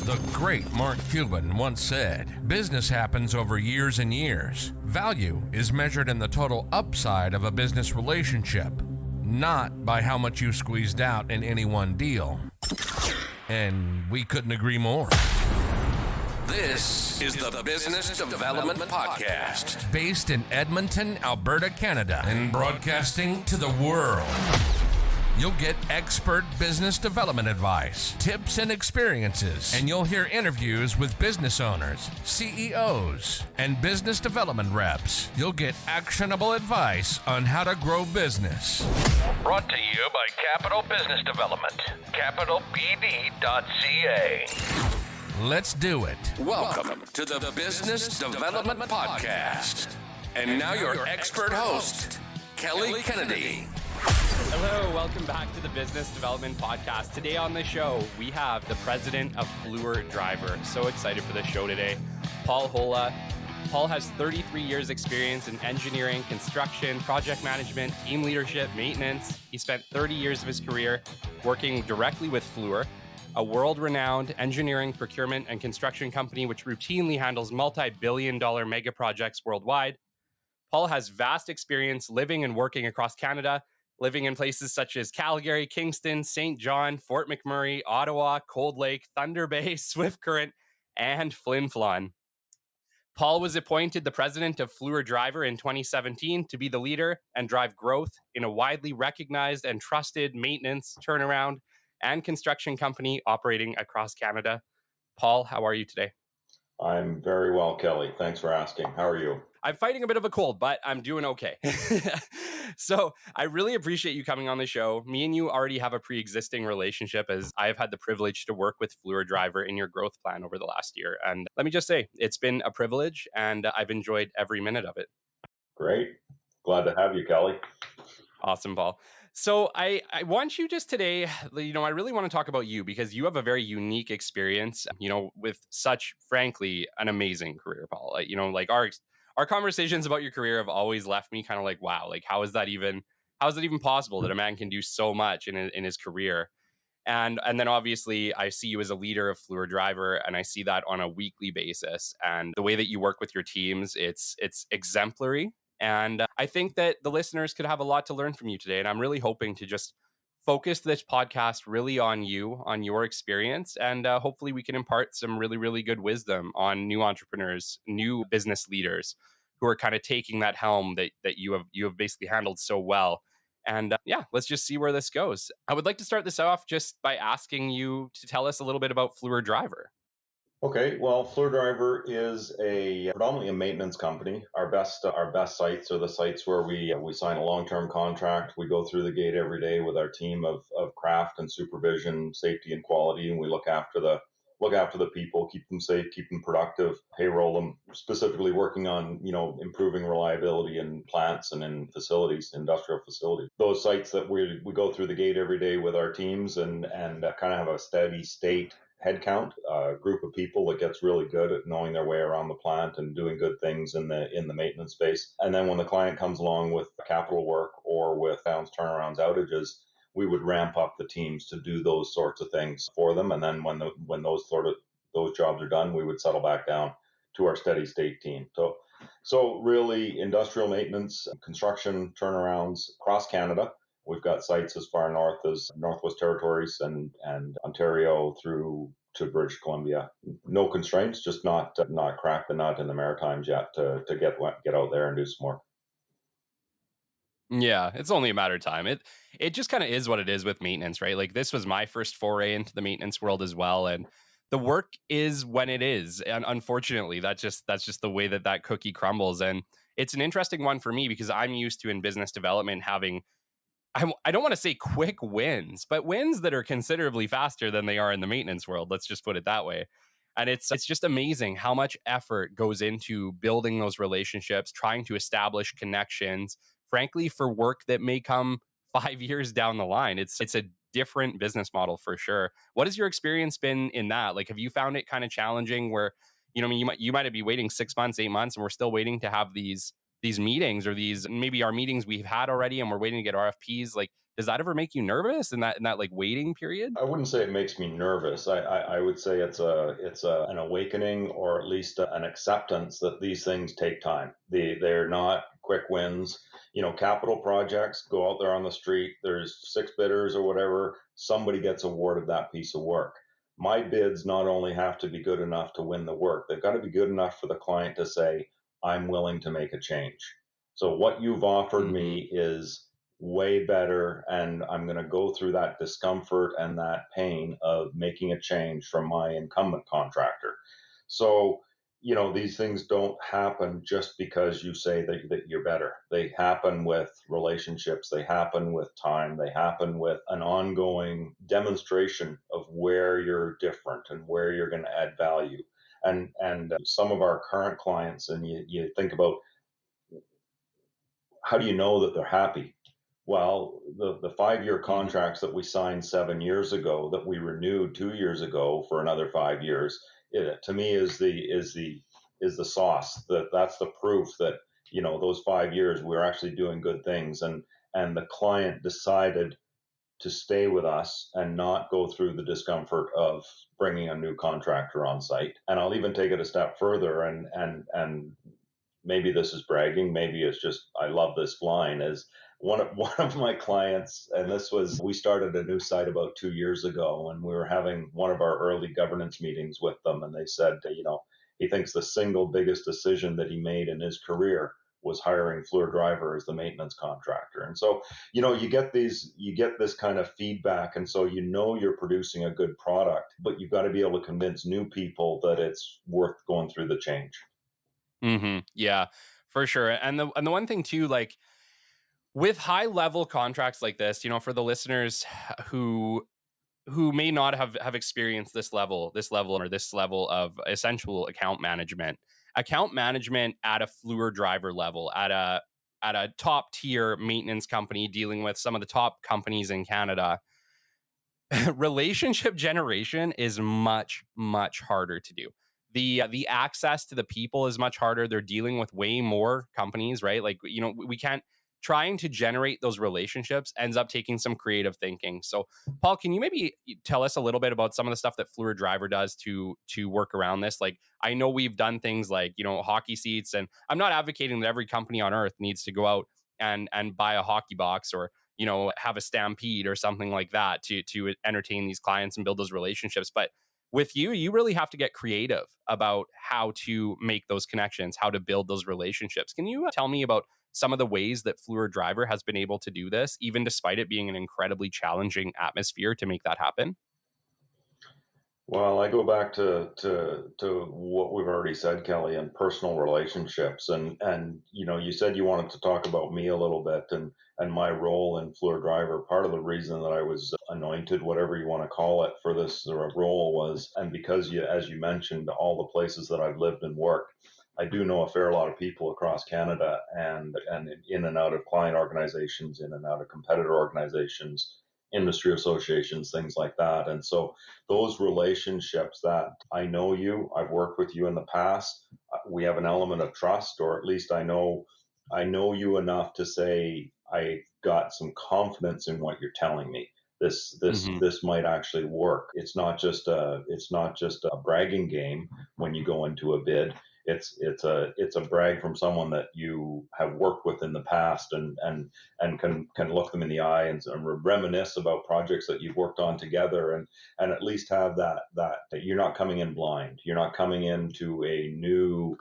The great Mark Cuban once said, "Business happens over years and years. Value is measured in the total upside of a business relationship, not by how much you squeezed out in any one deal." And we couldn't agree more. This is the Business Development Podcast, based in Edmonton, Alberta, Canada, and broadcasting to the world. You'll get expert business development advice, tips and experiences, and you'll hear interviews with business owners, CEOs, and business development reps. You'll get actionable advice on how to grow business. Brought to you by Capital Business Development, capitalbd.ca. Let's do it. Welcome to the Business Development Podcast. And now your expert host, Kelly Kennedy. Hello, welcome back to the Business Development Podcast. Today on the show, we have the president of Fluor Driver. So excited for this show today, Paul Holah. Paul has 33 years experience in engineering, construction, project management, team leadership, maintenance. He spent 30 years of his career working directly with Fluor, a world-renowned engineering, procurement, and construction company which routinely handles multi-billion-dollar mega projects worldwide. Paul has vast experience living and working across Canada, living in places such as Calgary, Kingston, St. John, Fort McMurray, Ottawa, Cold Lake, Thunder Bay, Swift Current, and Flin Flon. Paul was appointed the president of Fluor Driver in 2017 to be the leader and drive growth in a widely recognized and trusted maintenance, turnaround, and construction company operating across Canada. Paul, how are you today? I'm very well, Kelly. Thanks for asking. How are you? I'm fighting a bit of a cold, but I'm doing okay. So I really appreciate you coming on the show. Me and you already have a pre-existing relationship, as I've had the privilege to work with Fluor Driver in your growth plan over the last year. And let me just say, it's been a privilege and I've enjoyed every minute of it. Great. Glad to have you, Kelly. Awesome, Paul. So I want you just today, I really want to talk about you because you have a very unique experience, with such, frankly, an amazing career, Paul. Our conversations about your career have always left me kind of like, wow, like how is that even possible that a man can do so much in his career? And then obviously I see you as a leader of Fluor Driver, and I see that on a weekly basis. And the way that you work with your teams, it's exemplary. And I think that the listeners could have a lot to learn from you today. And I'm really hoping to just focus this podcast really on you, on your experience. And hopefully we can impart some really, really good wisdom on new entrepreneurs, new business leaders who are kind of taking that helm that you have basically handled so well. And let's just see where this goes. I would like to start this off just by asking you to tell us a little bit about Fluor Driver. Okay, well, Fluor Driver is predominantly a maintenance company. Our best sites are the sites where we sign a long-term contract. We go through the gate every day with our team of craft and supervision, safety and quality, and we look after the people, keep them safe, keep them productive, payroll them, specifically working on, improving reliability in plants and in facilities, industrial facilities. Those sites that we go through the gate every day with our teams and kind of have a steady state headcount, a group of people that gets really good at knowing their way around the plant and doing good things in the maintenance space. And then when the client comes along with capital work or with turnarounds, outages, we would ramp up the teams to do those sorts of things for them. And then when those jobs are done, we would settle back down to our steady state team. So really industrial maintenance, construction turnarounds across Canada. We've got sites as far north as Northwest Territories and Ontario through to British Columbia. No constraints, just not crack the nut in the Maritimes yet to get out there and do some work. Yeah, it's only a matter of time. It just kind of is what it is with maintenance, right? Like this was my first foray into the maintenance world as well, and the work is when it is. And unfortunately, that's just the way that cookie crumbles. And it's an interesting one for me because I'm used to in business development having, I don't want to say quick wins, but wins that are considerably faster than they are in the maintenance world. Let's just put it that way. And it's just amazing how much effort goes into building those relationships, trying to establish connections, frankly, for work that may come 5 years down the line. It's a different business model for sure. What has your experience been in that? Like, have you found it kind of challenging where, you might be waiting 6 months, 8 months, and we're still waiting to have these meetings, or these maybe our meetings we've had already and we're waiting to get RFPs. Like, Does that ever make you nervous in that like waiting period? I wouldn't say it makes me nervous. I would say an awakening, or at least an acceptance that these things take time. They're not quick wins. Capital projects, go out there on the street. There's six bidders or whatever. Somebody gets awarded that piece of work. My bids not only have to be good enough to win the work, they've got to be good enough for the client to say, "I'm willing to make a change." So what you've offered Mm-hmm. me is way better, and I'm going to go through that discomfort and that pain of making a change from my incumbent contractor. So these things don't happen just because you say that you're better. They happen with relationships, they happen with time, they happen with an ongoing demonstration of where you're different and where you're going to add value. And some of our current clients, and you think about, how do you know that they're happy? Well, the 5 year Mm-hmm. contracts that we signed 7 years ago, that we renewed 2 years ago for another 5 years, to me is the sauce. That's the proof that those 5 years we were actually doing good things, and the client decided to stay with us and not go through the discomfort of bringing a new contractor on site. And I'll even take it a step further, and maybe this is bragging, maybe it's just I love this line, is one of my clients, and we started a new site about 2 years ago, and we were having one of our early governance meetings with them, and they said, he thinks the single biggest decision that he made in his career was hiring Fluor Driver as the maintenance contractor. And so, you get this kind of feedback, and so you're producing a good product, but you've got to be able to convince new people that it's worth going through the change. Mm-hmm. Yeah, for sure. And the one thing too, like with high level contracts like this, for the listeners who may not have experienced this level of essential account management. Account management at a Fluor Driver level, at a top tier maintenance company dealing with some of the top companies in Canada, relationship generation is much much harder to do. The access to the people is much harder. They're dealing with way more companies, right? Like, we can't, trying to generate those relationships ends up taking some creative thinking. So Paul, can you maybe tell us a little bit about some of the stuff that Fluor Driver does to work around this? Like, I know we've done things like, hockey seats, and I'm not advocating that every company on earth needs to go out and buy a hockey box, or have a stampede or something like that to entertain these clients and build those relationships. But with you really have to get creative about how to make those connections, how to build those relationships. Can you tell me about some of the ways that Fluor Driver has been able to do this, even despite it being an incredibly challenging atmosphere to make that happen? Well, I go back to what we've already said, Kelly, and personal relationships, and you said you wanted to talk about me a little bit, and my role in Fluor Driver. Part of the reason that I was anointed, whatever you want to call it, for this role was, and because as you mentioned, all the places that I've lived and worked, I do know a fair lot of people across Canada, and in and out of client organizations, in and out of competitor organizations, industry associations, things like that, and so those relationships, that I know you, I've worked with you in the past, we have an element of trust, or at least I know you enough to say I got some confidence in what you're telling me. This this Mm-hmm. this might actually work. It's not just a bragging game when you go into a bid. It's a brag from someone that you have worked with in the past, and can look them in the eye, and reminisce about projects that you've worked on together, and at least have that you're not coming in blind. You're not coming into a new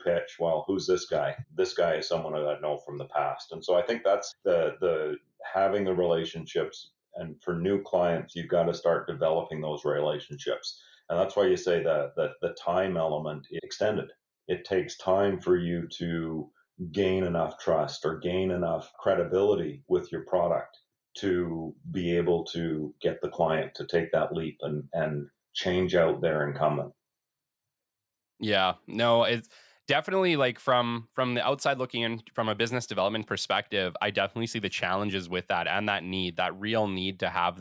pitch. Well, who's this guy? This guy is someone that I know from the past. And so I think that's the having the relationships. And for new clients, you've got to start developing those relationships. And that's why you say that the time element is extended. It takes time for you to gain enough trust or gain enough credibility with your product to be able to get the client to take that leap and change out their incumbent. Yeah, no, it's definitely like from the outside looking in from a business development perspective, I definitely see the challenges with that, and that real need to have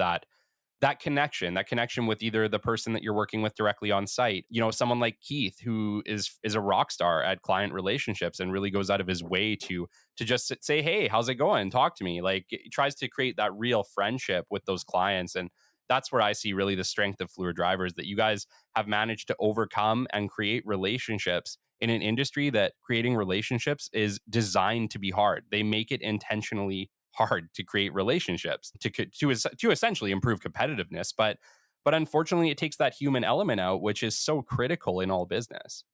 that connection with either the person that you're working with directly on site, someone like Keith, who is a rock star at client relationships and really goes out of his way to just say, hey, how's it going, talk to me, like it tries to create that real friendship with those clients. And that's where I see really the strength of Fluor Drivers, that you guys have managed to overcome and create relationships in an industry that creating relationships is designed to be hard. They make it intentionally hard to create relationships to essentially improve competitiveness, but unfortunately it takes that human element out, which is so critical in all business.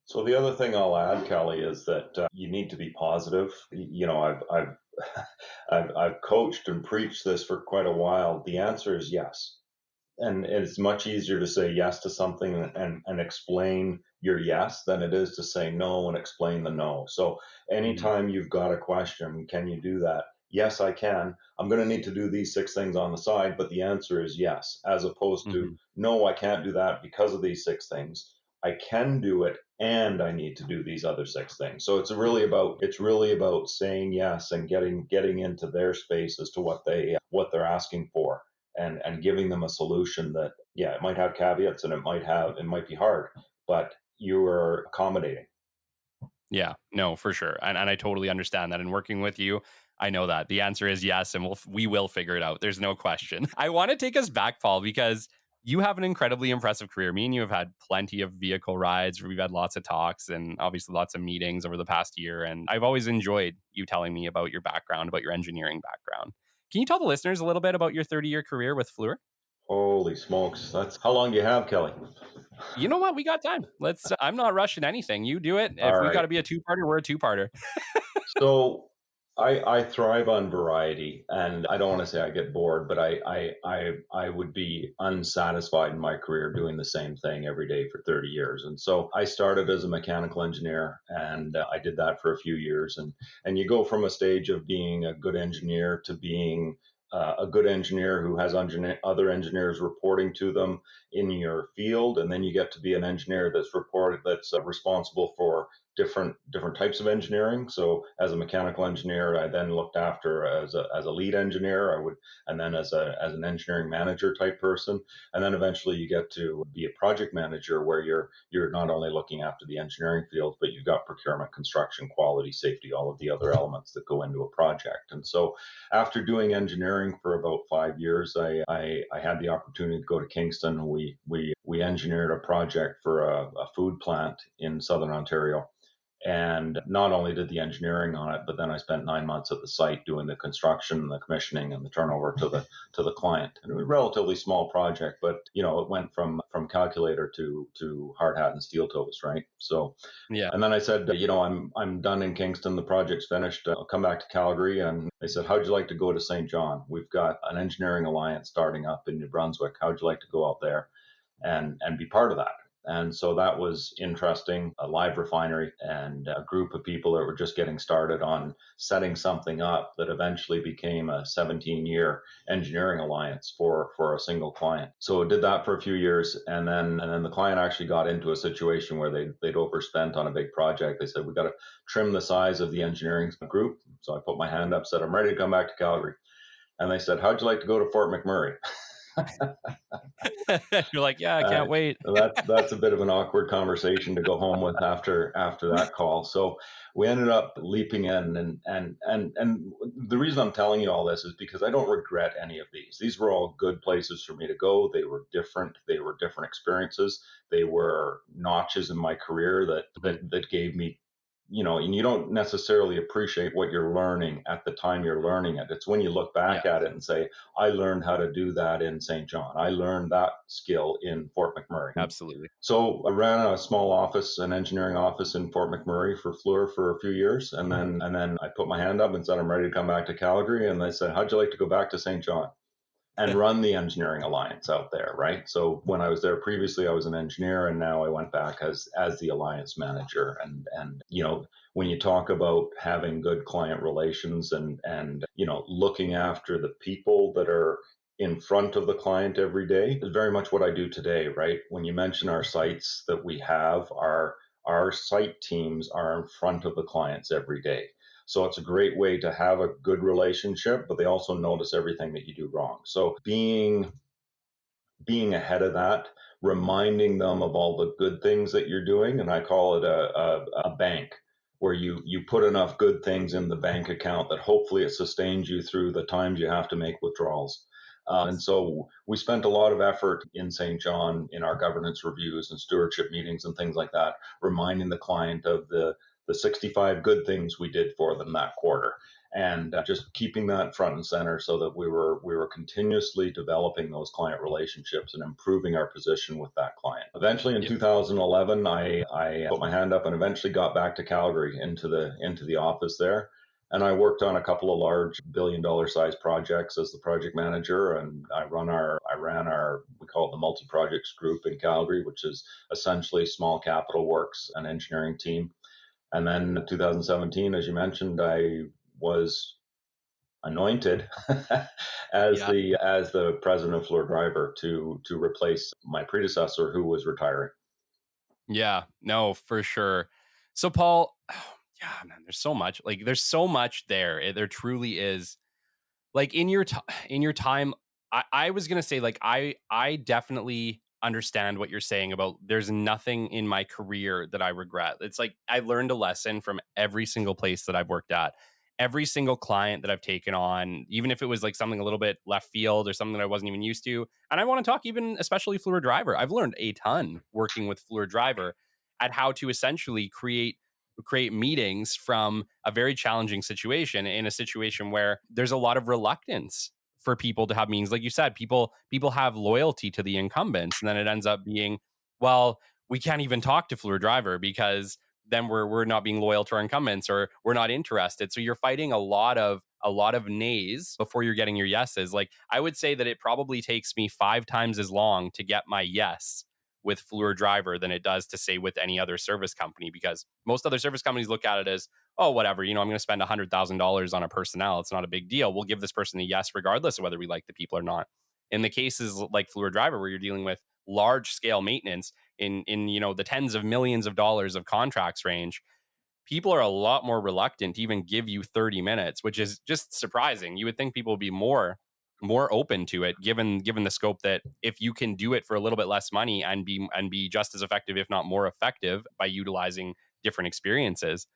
So the other thing I'll add, Kelly, is that you need to be positive. I've I've coached and preached this for quite a while. The answer is yes. And it's much easier to say yes to something and explain your yes than it is to say no and explain the no. So Mhm. anytime you've got a question, can you do that? Yes, I can. I'm going to need to do these 6 things on the side, but the answer is yes, as opposed to Mhm. no, I can't do that because of these 6 things. I can do it and I need to do these other 6 things. So it's really about saying yes and getting into their space as to what they're asking for, and giving them a solution that, yeah, it might have caveats and it might be hard, but you are accommodating. Yeah, no, for sure. And I totally understand that. And working with you, I know that the answer is yes, and we will figure it out. There's no question. I want to take us back, Paul, because you have an incredibly impressive career. Me and you have had plenty of vehicle rides. We've had lots of talks and obviously lots of meetings over the past year. And I've always enjoyed you telling me about your background, about your engineering background. Can you tell the listeners a little bit about your 30-year career with Fluor? Holy smokes, that's how long do you have, Kelly? You know what? We got time. I'm not rushing anything. You do it. All If we got right. to be a two-parter, we're a two-parter. So I thrive on variety, and I don't want to say I get bored, but I would be unsatisfied in my career doing the same thing every day for 30 years. And so I started as a mechanical engineer, and I did that for a few years. And you go from a stage of being a good engineer to being a good engineer who has other engineers reporting to them in your field, and then you get to be an engineer that's responsible for different types of engineering. So as a mechanical engineer, I then looked after as a lead engineer. And then as an engineering manager type person, and then eventually you get to be a project manager where you're not only looking after the engineering field, but you've got procurement, construction, quality, safety, all of the other elements that go into a project. And so after doing engineering for about 5 years, I had the opportunity to go to Kingston. We engineered a project for a food plant in southern Ontario, and not only did the engineering on it, but then I spent 9 months at the site doing the construction, the commissioning, and the turnover to the client. And it was a relatively small project, but it went from calculator to hard hat and steel toes, right? So, Yeah. and then I said, I'm done in Kingston. The project's finished. I'll come back to Calgary. And they said, how'd you like to go to St. John? We've got an engineering alliance starting up in New Brunswick. How'd you like to go out there and be part of that? And so that was interesting. A live refinery and a group of people that were just getting started on setting something up that eventually became a 17-year engineering alliance for a single client. So I did that for a few years, and then the client actually got into a situation where they'd overspent on a big project. They said, we got to trim the size of the engineering group. So I put my hand up, said, I'm ready to come back to Calgary. And they said, how'd you like to go to Fort McMurray? You're like, yeah, I Uh, can't wait. that's a bit of an awkward conversation to go home with after that call. So we ended up leaping in, and the reason I'm telling you all this is because I don't regret any of these. These were all good places for me to go. They were different. They were different experiences. They were notches in my career that Mhm. that gave me, and you don't necessarily appreciate what you're learning at the time you're learning it. It's when you look Yeah, back at it and say, I learned how to do that in St. John. I learned that skill in Fort McMurray. absolutely. So I ran a small office, an engineering office in Fort McMurray for Fluor for a few years, and then I put my hand up and said I'm ready to come back to Calgary. And they said, how'd you like to go back to St. John and run the engineering alliance out there, right? So when I was there previously, I was an engineer, and now I went back as the alliance manager. And when you talk about having good client relations and looking after the people that are in front of the client every day is very much what I do today, right? When you mention our sites that we have, our site teams are in front of the clients every day. So it's a great way to have a good relationship, but they also notice everything that you do wrong. So being being ahead of that, reminding them of all the good things that you're doing. And I call it a bank where you put enough good things in the bank account that hopefully it sustains you through the times you have to make withdrawals. And so we spent a lot of effort in St. John in our governance reviews and stewardship meetings and things like that, reminding the client of the 65 good things we did for them that quarter, and just keeping that front and center so that we were continuously developing those client relationships and improving our position with that client. Eventually in 2011, I put my hand up and eventually got back to Calgary into the office there. And I worked on a couple of large billion-dollar size projects as the project manager, and I ran our we call it the multi-projects group in Calgary, which is essentially small capital works and engineering team. And then in 2017, as you mentioned, I was anointed as Yeah. the president of Fluor Driver to replace my predecessor who was retiring. Yeah, no, for sure. So Paul, yeah, man, there's so much. Like there's so much there. There truly is. Like in your time, I was gonna say like I definitely understand what you're saying about there's nothing in my career that I regret. It's like I learned a lesson from every single place that I've worked at. Every single client that I've taken on, even if it was like something a little bit left field or something that I wasn't even used to. And I want to talk even especially Fluor Driver. I've learned a ton working with Fluor Driver at how to essentially create meetings from a very challenging situation, in a situation where there's a lot of reluctance for people to have meetings. Like you said, people have loyalty to the incumbents, and then it ends up being, well, we can't even talk to Fluor Driver because then we're not being loyal to our incumbents, or we're not interested. So you're fighting a lot of nays before you're getting your yeses. Like I would say that it probably takes me 5 times as long to get my yes with Fluor Driver than it does to say with any other service company, because most other service companies look at it as, oh, whatever, I'm going to spend $100,000 on a personnel. It's not a big deal. We'll give this person a yes, regardless of whether we like the people or not. In the cases like Fluor Driver, where you're dealing with large scale maintenance in the tens of millions of dollars of contracts range, people are a lot more reluctant to even give you 30 minutes, which is just surprising. You would think people would be more open to it, given the scope that if you can do it for a little bit less money and be just as effective, if not more effective, by utilizing different experiences.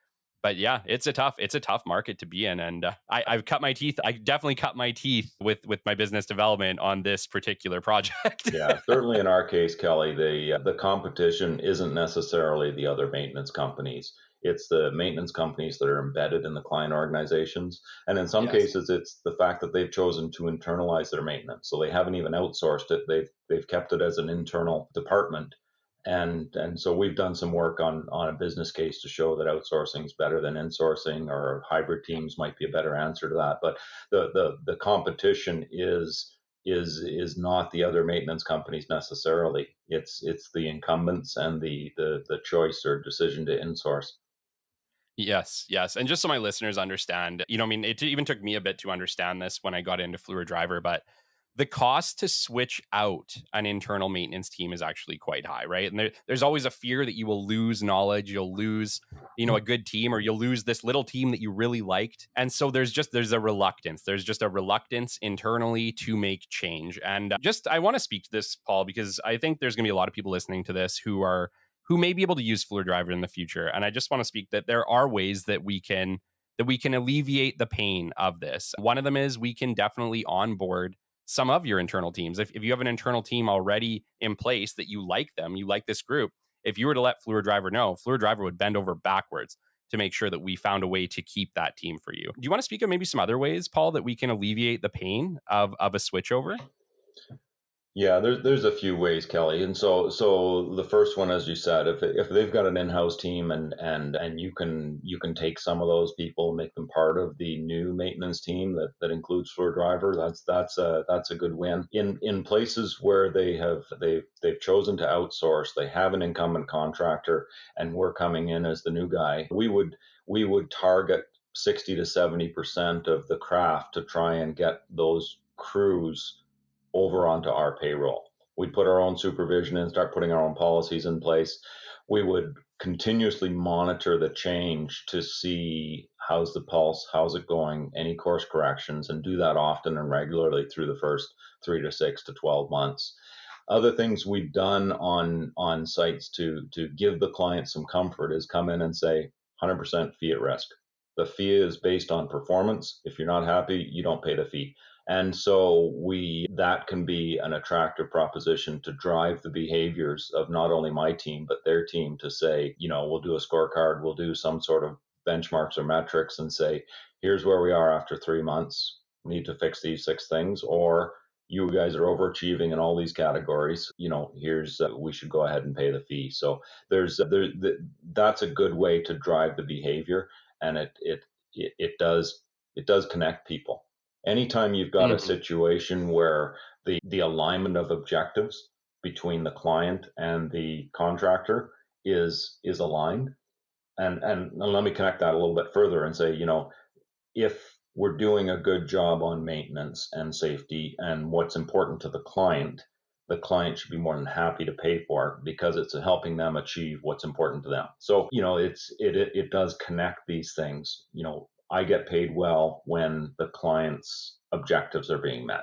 But yeah, it's a tough market to be in, and I've cut my teeth. I definitely cut my teeth with my business development on this particular project. Yeah, certainly in our case, Kelly, the competition isn't necessarily the other maintenance companies. It's the maintenance companies that are embedded in the client organizations. And in some Yes. cases, it's the fact that they've chosen to internalize their maintenance. So they haven't even outsourced it. They've kept it as an internal department. And so we've done some work on a business case to show that outsourcing is better than insourcing, or hybrid teams might be a better answer to that. But the competition is not the other maintenance companies necessarily. It's the incumbents and the choice or decision to insource. Yes, yes. And just so my listeners understand, I mean, it even took me a bit to understand this when I got into Fluor Driver, but the cost to switch out an internal maintenance team is actually quite high, right? And there's always a fear that you will lose knowledge, you'll lose, a good team, or you'll lose this little team that you really liked. And so there's a reluctance. There's just a reluctance internally to make change. And just I want to speak to this, Paul, because I think there's going to be a lot of people listening to this who may be able to use Fluor Driver in the future. And I just want to speak that there are ways that we can alleviate the pain of this. One of them is we can definitely onboard some of your internal teams. If you have an internal team already in place that you like them, you like this group, if you were to let Fluor Driver know, Fluor Driver would bend over backwards to make sure that we found a way to keep that team for you. Do you want to speak of maybe some other ways, Paul, that we can alleviate the pain of a switchover? Yeah, there's a few ways, Kelly, and so the first one, as you said, if they've got an in-house team and you can take some of those people, make them part of the new maintenance team that includes Fluor Driver, that's a good win. In places where they've chosen to outsource, they have an incumbent contractor, and we're coming in as the new guy. We would target 60 to 70% of the craft to try and get those crews over onto our payroll. We'd put our own supervision in, start putting our own policies in place. We would continuously monitor the change to see how's the pulse, how's it going, any course corrections, and do that often and regularly through the first 3 to 6 to 12 months. Other things we've done on sites to give the client some comfort is come in and say 100% fee at risk. The fee is based on performance. If you're not happy, you don't pay the fee. And so we that can be an attractive proposition to drive the behaviors of not only my team but their team to say, we'll do a scorecard, we'll do some sort of benchmarks or metrics and say, here's where we are after 3 months. Need to fix these 6 things, or you guys are overachieving in all these categories. Here's we should go ahead and pay the fee. So that's a good way to drive the behavior, and it does connect people. Anytime you've got a Mhm. situation where the alignment of objectives between the client and the contractor is aligned, and let me connect that a little bit further and say, if we're doing a good job on maintenance and safety and what's important to the client should be more than happy to pay for it because it's helping them achieve what's important to them. So, it does connect these things. I get paid well when the client's objectives are being met.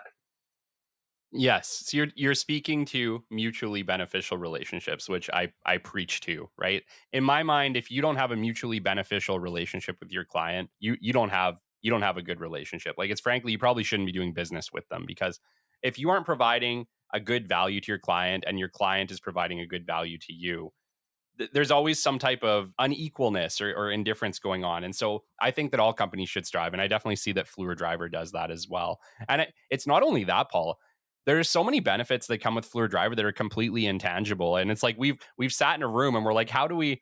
Yes. So you're speaking to mutually beneficial relationships, which I preach to, right? In my mind, if you don't have a mutually beneficial relationship with your client, you don't have a good relationship. Like, it's frankly, you probably shouldn't be doing business with them, because if you aren't providing a good value to your client and your client is providing a good value to you, there's always some type of unequalness or indifference going on. And so I think that all companies should strive. And I definitely see that Fluor Driver does that as well. And it's not only that, Paul. There's so many benefits that come with Fluor Driver that are completely intangible. And it's like we've sat in a room and we're like, how do we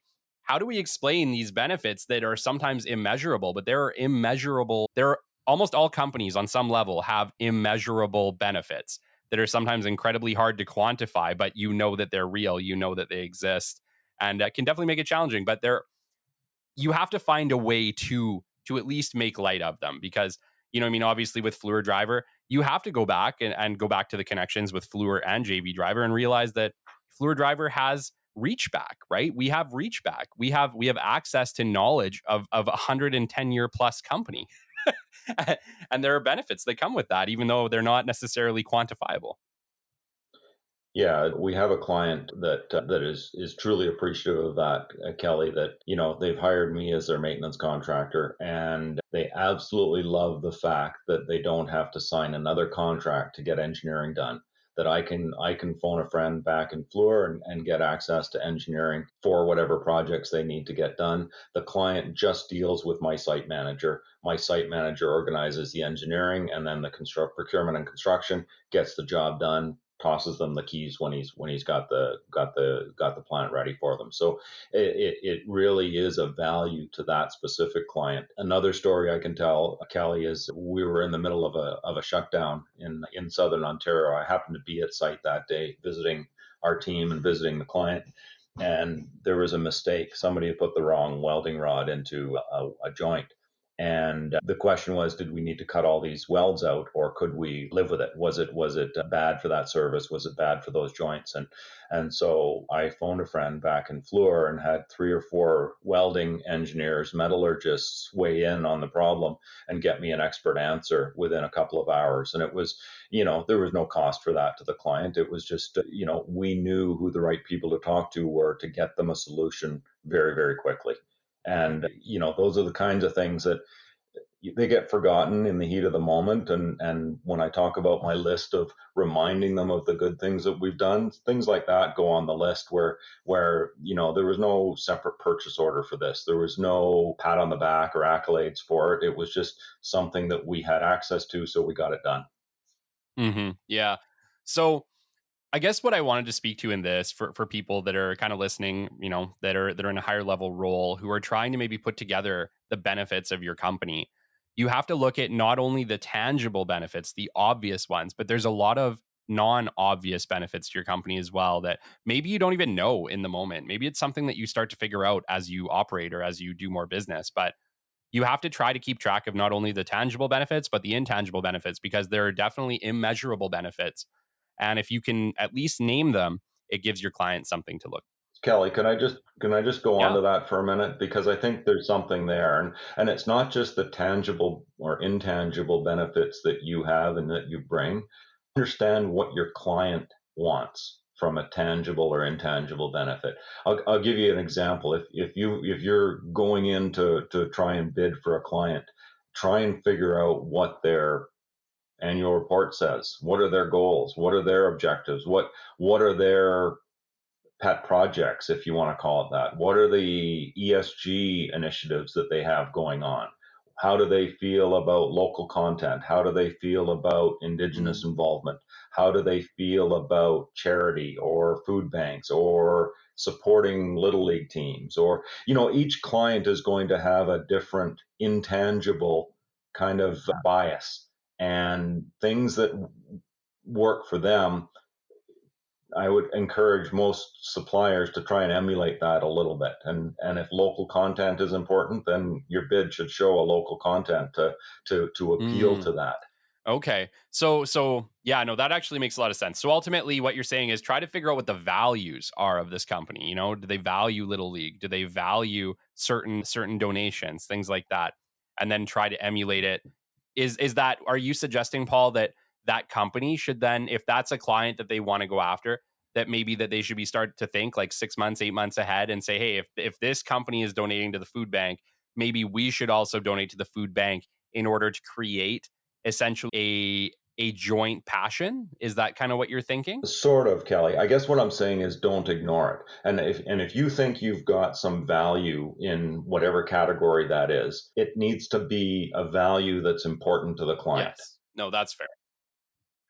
explain these benefits that are sometimes immeasurable, but they're immeasurable. They're almost all companies on some level have immeasurable benefits that are sometimes incredibly hard to quantify, but you know that they're real, you know that they exist, and can definitely make it challenging. But you have to find a way to at least make light of them, because what I mean, obviously with Fluor Driver, you have to go back and go back to the connections with Fluor and JV Driver and realize that Fluor Driver has reach back, right? We have reach back. We have access to knowledge of a 110-year plus company. And there are benefits that come with that, even though they're not necessarily quantifiable. Yeah, we have a client that is truly appreciative of that, Kelly. That they've hired me as their maintenance contractor, and they absolutely love the fact that they don't have to sign another contract to get engineering done. That I can phone a friend back in Fluor and get access to engineering for whatever projects they need to get done. The client just deals with my site manager. My site manager organizes the engineering, and then the procurement and construction gets the job done, tosses them the keys when he's got the plant ready for them. So it really is a value to that specific client. Another story I can tell, Kelly, is we were in the middle of a shutdown in southern Ontario. I happened to be at site that day visiting our team and visiting the client, and there was a mistake. Somebody had put the wrong welding rod into a joint. And the question was, did we need to cut all these welds out, or could we live with it? Was it bad for that service? Was it bad for those joints? And so I phoned a friend back in Fluor and had 3 or 4 welding engineers, metallurgists weigh in on the problem and get me an expert answer within a couple of hours. And it was, there was no cost for that to the client. It was just, we knew who the right people to talk to were to get them a solution very, very quickly. And those are the kinds of things that they get forgotten in the heat of the moment. And when I talk about my list of reminding them of the good things that we've done, things like that go on the list where there was no separate purchase order for this. There was no pat on the back or accolades for it. It was just something that we had access to, so we got it done. Yeah. So I guess what I wanted to speak to in this, for people that are kind of listening, that are in a higher level role, who are trying to maybe put together the benefits of your company, you have to look at not only the tangible benefits, the obvious ones, but there's a lot of non-obvious benefits to your company as well that maybe you don't even know in the moment. Maybe it's something that you start to figure out as you operate or as you do more business, but you have to try to keep track of not only the tangible benefits, but the intangible benefits, because there are definitely immeasurable benefits. And if you can at least name them, it gives your client something to look. Kelly, can I just go on Yeah. to that for a minute, because I think there's something there, and it's not just the tangible or intangible benefits that you have and that you bring. Understand what your client wants from a tangible or intangible benefit. I'll give you an example. If you're going in to try and bid for a client, try and figure out what their annual report says. What are their goals? What are their objectives? What are their pet projects, if you want to call it that? What are the ESG initiatives that they have going on? How do they feel about local content? How do they feel about Indigenous involvement? How do they feel about charity or food banks or supporting Little League teams? Or, each client is going to have a different intangible kind of bias, and things that work for them. I would encourage most suppliers to try and emulate that a little bit. And if local content is important, then your bid should show a local content to appeal to that. Okay. So yeah, no, that actually makes a lot of sense. So ultimately what you're saying is try to figure out what the values are of this company. Do they value Little League? Do they value certain donations, things like that? And then try to emulate it. Are you suggesting, Paul, that company should then, if that's a client that they want to go after, that maybe that they should be start to think like 6 months, 8 months ahead and say, hey, if this company is donating to the food bank, maybe we should also donate to the food bank in order to create essentially a joint passion? Is that kind of what you're thinking? Sort of, Kelly. I guess what I'm saying is don't ignore it. And if you think you've got some value in whatever category that is, it needs to be a value that's important to the client. Yes. No, that's fair.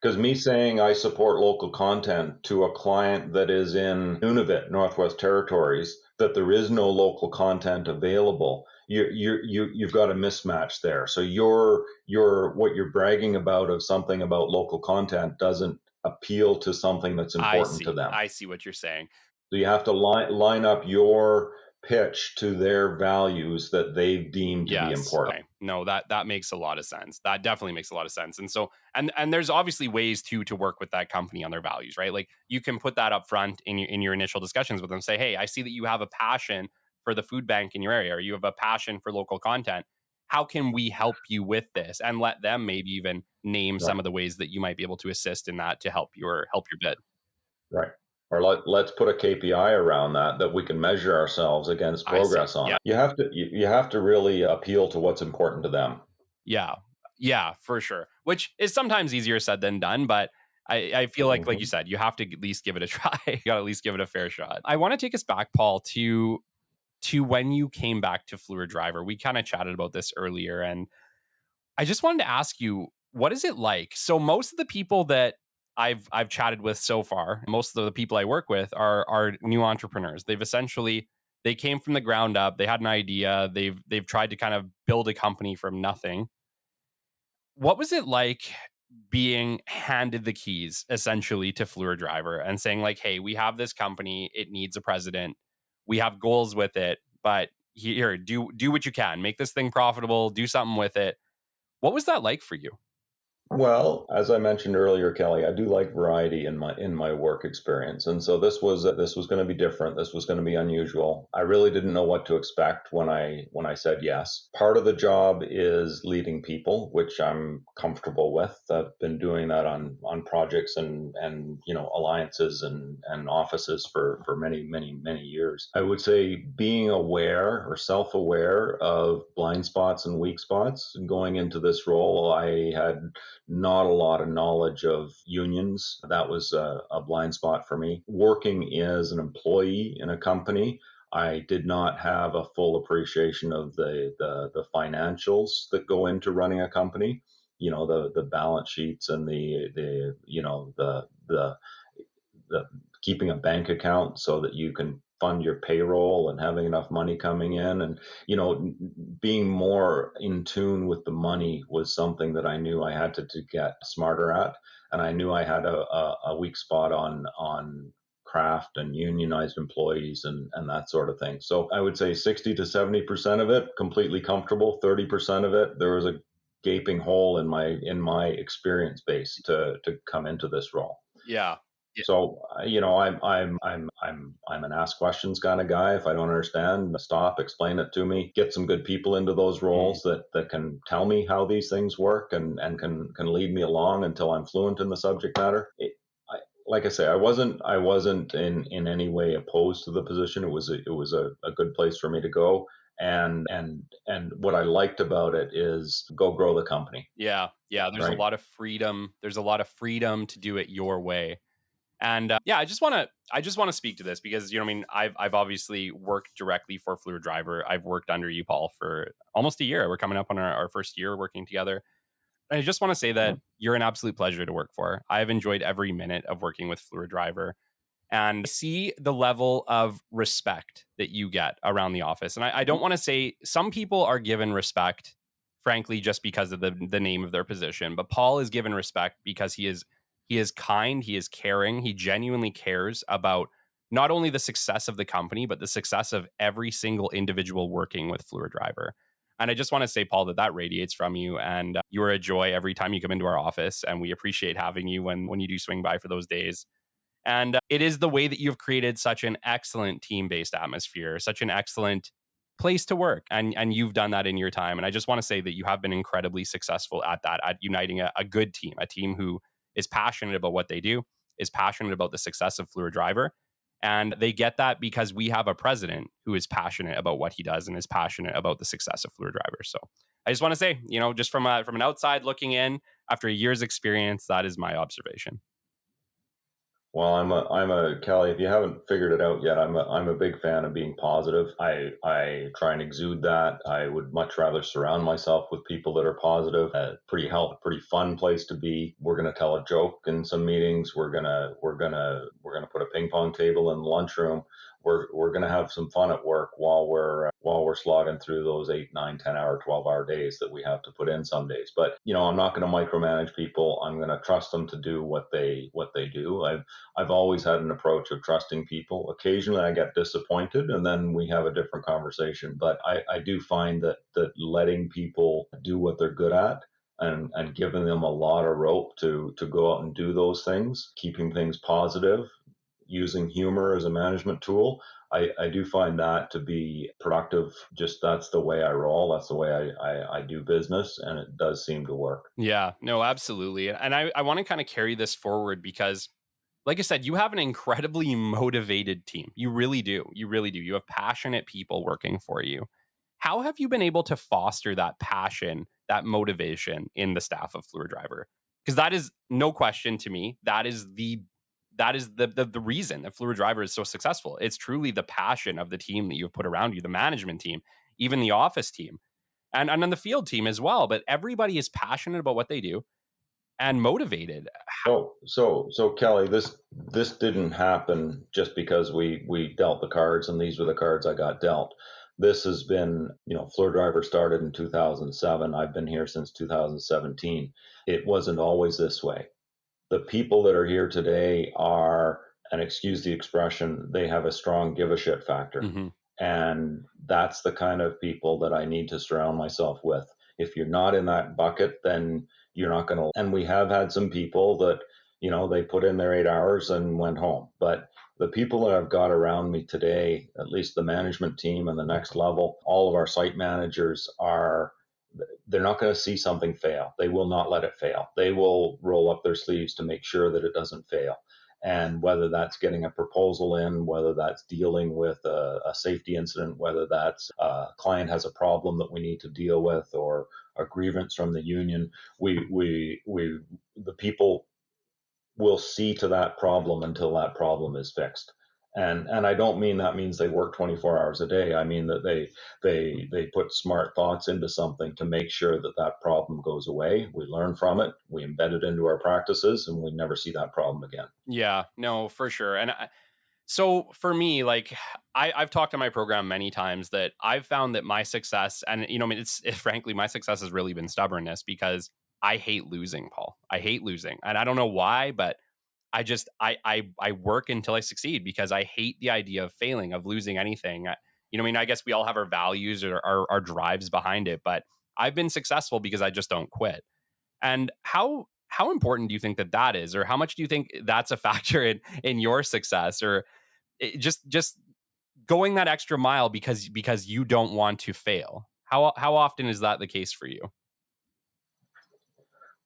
Because me saying I support local content to a client that is in Nunavut, Northwest Territories, that there is no local content available, you've got a mismatch there. So what you're bragging about of something about local content doesn't appeal to something that's important to them. I see what you're saying. So you have to line up your pitch to their values that they've deemed to be important. Okay. No, that makes a lot of sense. That definitely makes a lot of sense. And so and there's obviously ways to work with that company on their values, right? Like you can put that up front in your initial discussions with them. Say, hey, I see that you have a passion for the food bank in your area, or you have a passion for local content. How can we help you with this? And let them maybe even name some of the ways that you might be able to assist in that to help your bid. Right. Or let's put a KPI around that we can measure ourselves against progress on. Yeah. You have to really appeal to what's important to them. Yeah. Yeah, for sure. Which is sometimes easier said than done, but I feel like you said, you have to at least give it a try. You got to at least give it a fair shot. I want to take us back, Paul, to when you came back to Fluor Driver. We kind of chatted about this earlier, and I just wanted to ask you, what is it like? So most of the people that I've chatted with so far, most of the people I work with are new entrepreneurs. They came from the ground up. They had an idea. They've tried to kind of build a company from nothing. What was it like being handed the keys essentially to Fluor Driver and saying like, hey, we have this company. It needs a president. We have goals with it, but here, do what you can. Make this thing profitable. Do something with it. What was that like for you? Well, as I mentioned earlier, Kelly, I do like variety in my work experience, and so this was going to be different. This was going to be unusual. I really didn't know what to expect when I said yes. Part of the job is leading people, which I'm comfortable with. I've been doing that on projects and alliances and offices for many years. I would say being aware or self-aware of blind spots and weak spots going into this role. I had not a lot of knowledge of unions. That was a blind spot for me. Working as an employee in a company, I did not have a full appreciation of the financials that go into running a company. The balance sheets and the keeping a bank account so that you can fund your payroll and having enough money coming in, and being more in tune with the money was something that I knew I had to get smarter at. And I knew I had a weak spot on craft and unionized employees and that sort of thing. So I would say 60 to 70% of it completely comfortable. 30% of it, there was a gaping hole in my experience base to come into this role. Yeah. So I'm an ask questions kind of guy. If I don't understand, stop, explain it to me. Get some good people into those roles that can tell me how these things work and can lead me along until I'm fluent in the subject matter. like I say, I wasn't in any way opposed to the position. It was a good place for me to go. And what I liked about it is go grow the company, Yeah. Yeah. There's a right? lot of freedom. There's a lot of freedom to do it your way. And yeah, I just want to speak to this because, you know, I mean, I've obviously worked directly for Fluid Driver. I've worked under you, Paul, for almost a year. We're coming up on our first year working together. And I just want to say that you're an absolute pleasure to work for. I've enjoyed every minute of working with Fluid Driver and see the level of respect that you get around the office. And I don't want to say some people are given respect, frankly, just because of the name of their position. But Paul is given respect because he is kind, he is caring, he genuinely cares about not only the success of the company, but the success of every single individual working with Fluid Driver. And I just want to say, Paul, that radiates from you, and you are a joy every time you come into our office, and we appreciate having you when you do swing by for those days. And it is the way that you've created such an excellent team based atmosphere, such an excellent place to work. And you've done that in your time. And I just want to say that you have been incredibly successful at that, at uniting a good team, a team who is passionate about what they do, is passionate about the success of Fluid Driver. And they get that because we have a president who is passionate about what he does and is passionate about the success of Fluid Driver. So I just want to say, you know, just from an outside looking in, after a year's experience, that is my observation. Well, I'm a Kelly. If you haven't figured it out yet, I'm a big fan of being positive. I try and exude that. I would much rather surround myself with people that are positive. Pretty fun place to be. We're gonna tell a joke in some meetings. We're gonna put a ping pong table in the lunchroom. We're gonna have some fun at work while we're slogging through those 8, 9, 10 hour, 12-hour days that we have to put in some days. But I'm not gonna micromanage people. I'm gonna trust them to do what they do. I've always had an approach of trusting people. Occasionally I get disappointed and then we have a different conversation. But I do find that letting people do what they're good at and giving them a lot of rope to go out and do those things, keeping things positive, using humor as a management tool. I do find that to be productive. Just that's the way I roll. That's the way I do business, and it does seem to work. Yeah, no, absolutely. And I want to kind of carry this forward because, like I said, you have an incredibly motivated team. You really do. You really do. You have passionate people working for you. How have you been able to foster that passion, that motivation in the staff of Fluid Driver? Because that is no question to me. That is the reason that Fluid Driver is so successful. It's truly the passion of the team that you've put around you, the management team, even the office team, and then the field team as well. But everybody is passionate about what they do and motivated. So Kelly, this didn't happen just because we dealt the cards and these were the cards I got dealt. This has been, Floor Driver started in 2007. I've been here since 2017. It wasn't always this way. The people that are here today are, and excuse the expression, they have a strong give a shit factor. Mhm. And that's the kind of people that I need to surround myself with. If you're not in that bucket, then you're not going to. And we have had some people that, they put in their 8 hours and went home. But the people that I've got around me today, at least the management team and the next level, all of our site managers they're not going to see something fail. They will not let it fail. They will roll up their sleeves to make sure that it doesn't fail. And whether that's getting a proposal in, whether that's dealing with a safety incident, whether that's a client has a problem that we need to deal with, or a grievance from the union, the people will see to that problem until that problem is fixed. And I don't mean that means they work 24 hours a day. I mean that they put smart thoughts into something to make sure that that problem goes away. We learn from it, we embed it into our practices, and we never see that problem again. Yeah, no, for sure. So for me, like I've talked to my program many times that I've found that my success, and I mean, frankly, my success has really been stubbornness because I hate losing, Paul. I hate losing, and I don't know why, but I work until I succeed because I hate the idea of failing, of losing anything. I mean, I guess we all have our values or our drives behind it, but I've been successful because I just don't quit. And how important do you think that is, or how much do you think that's a factor in your success, or just going that extra mile because you don't want to fail? How often is that the case for you?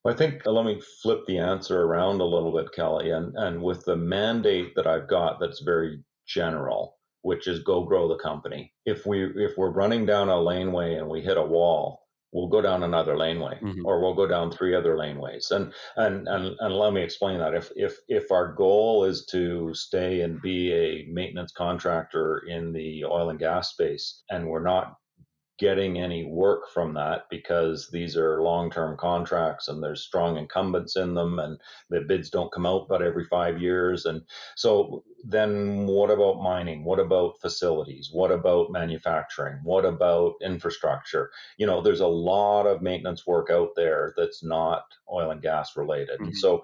I think let me flip the answer around a little bit, Kelly, and with the mandate that I've got, that's very general, which is go grow the company. If we're running down a laneway and we hit a wall, we'll go down another laneway, Hmm. or we'll go down three other laneways. And let me explain that. If our goal is to stay and be a maintenance contractor in the oil and gas space, and we're not getting any work from that because these are long-term contracts and there's strong incumbents in them, and the bids don't come out but every 5 years. And so then what about mining? What about facilities? What about manufacturing? What about infrastructure? There's a lot of maintenance work out there that's not oil and gas related. And Hmm. so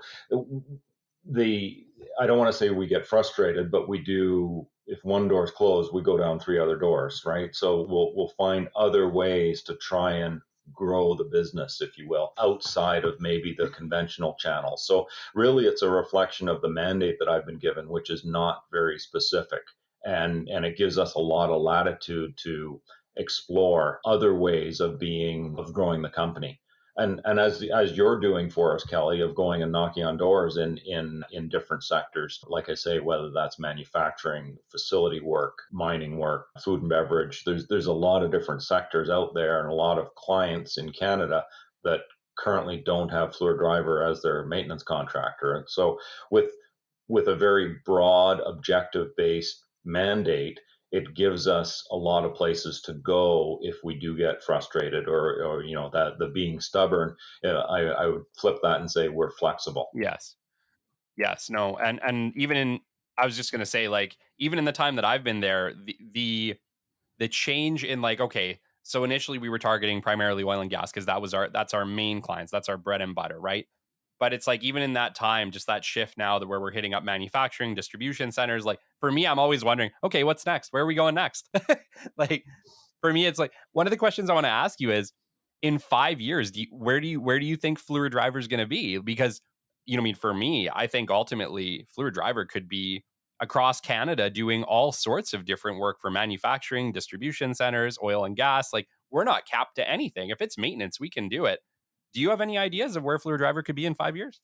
the I don't want to say we get frustrated, but we do. If one door is closed, we go down three other doors, right? So we'll find other ways to try and grow the business, if you will, outside of maybe the conventional channels. So really, it's a reflection of the mandate that I've been given, which is not very specific, and it gives us a lot of latitude to explore other ways of growing the company. And as you're doing for us, Kelly, of going and knocking on doors in different sectors, like I say, whether that's manufacturing, facility work, mining work, food and beverage, there's a lot of different sectors out there, and a lot of clients in Canada that currently don't have Fluor Driver as their maintenance contractor. And so with a very broad, objective based mandate, it gives us a lot of places to go if we do get frustrated, or that the being stubborn. I would flip that and say we're flexible. Yes. Yes. No. And even in, I was just gonna say, like, even in the time that I've been there, the change in, like, okay, so initially we were targeting primarily oil and gas because that's our main clients, that's our bread and butter, right? But it's like, even in that time, just that shift now, that where we're hitting up manufacturing, distribution centers, like, for me, I'm always wondering, okay, what's next? Where are we going next? Like, for me, it's like, one of the questions I want to ask you is, in 5 years, where do you think Fluor Driver is going to be? Because, I mean, for me, I think ultimately Fluor Driver could be across Canada doing all sorts of different work for manufacturing, distribution centers, oil and gas. Like, we're not capped to anything. If it's maintenance, we can do it. Do you have any ideas of where Fluor Driver could be in 5 years?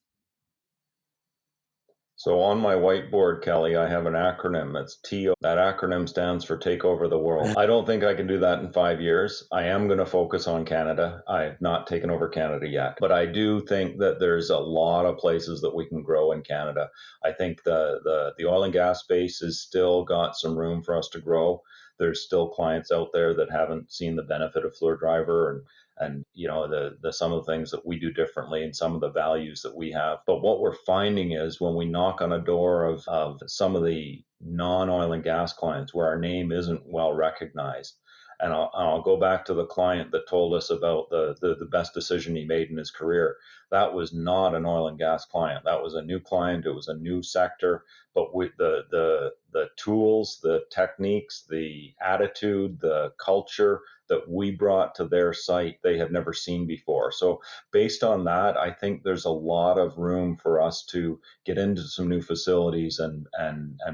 So on my whiteboard, Kelly, I have an acronym. It's TO. That acronym stands for Take Over the World. I don't think I can do that in 5 years. I am going to focus on Canada. I have not taken over Canada yet, but I do think that there's a lot of places that we can grow in Canada. I think the oil and gas space has still got some room for us to grow. There's still clients out there that haven't seen the benefit of Fluor Driver, and the some of the things that we do differently and some of the values that we have. But what we're finding is when we knock on a door of some of the non-oil and gas clients where our name isn't well recognized, and I'll go back to the client that told us about the best decision he made in his career. That was not an oil and gas client. That was a new client. It was a new sector. But with the tools, the techniques, the attitude, the culture that we brought to their site, they had never seen before. So based on that, I think there's a lot of room for us to get into some new facilities and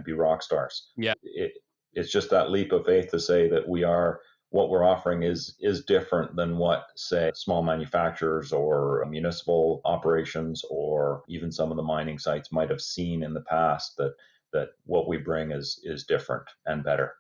be rock stars. Yeah. It's just that leap of faith to say that what we're offering is different than what, say, small manufacturers or municipal operations or even some of the mining sites might have seen in the past. That what we bring is different and better.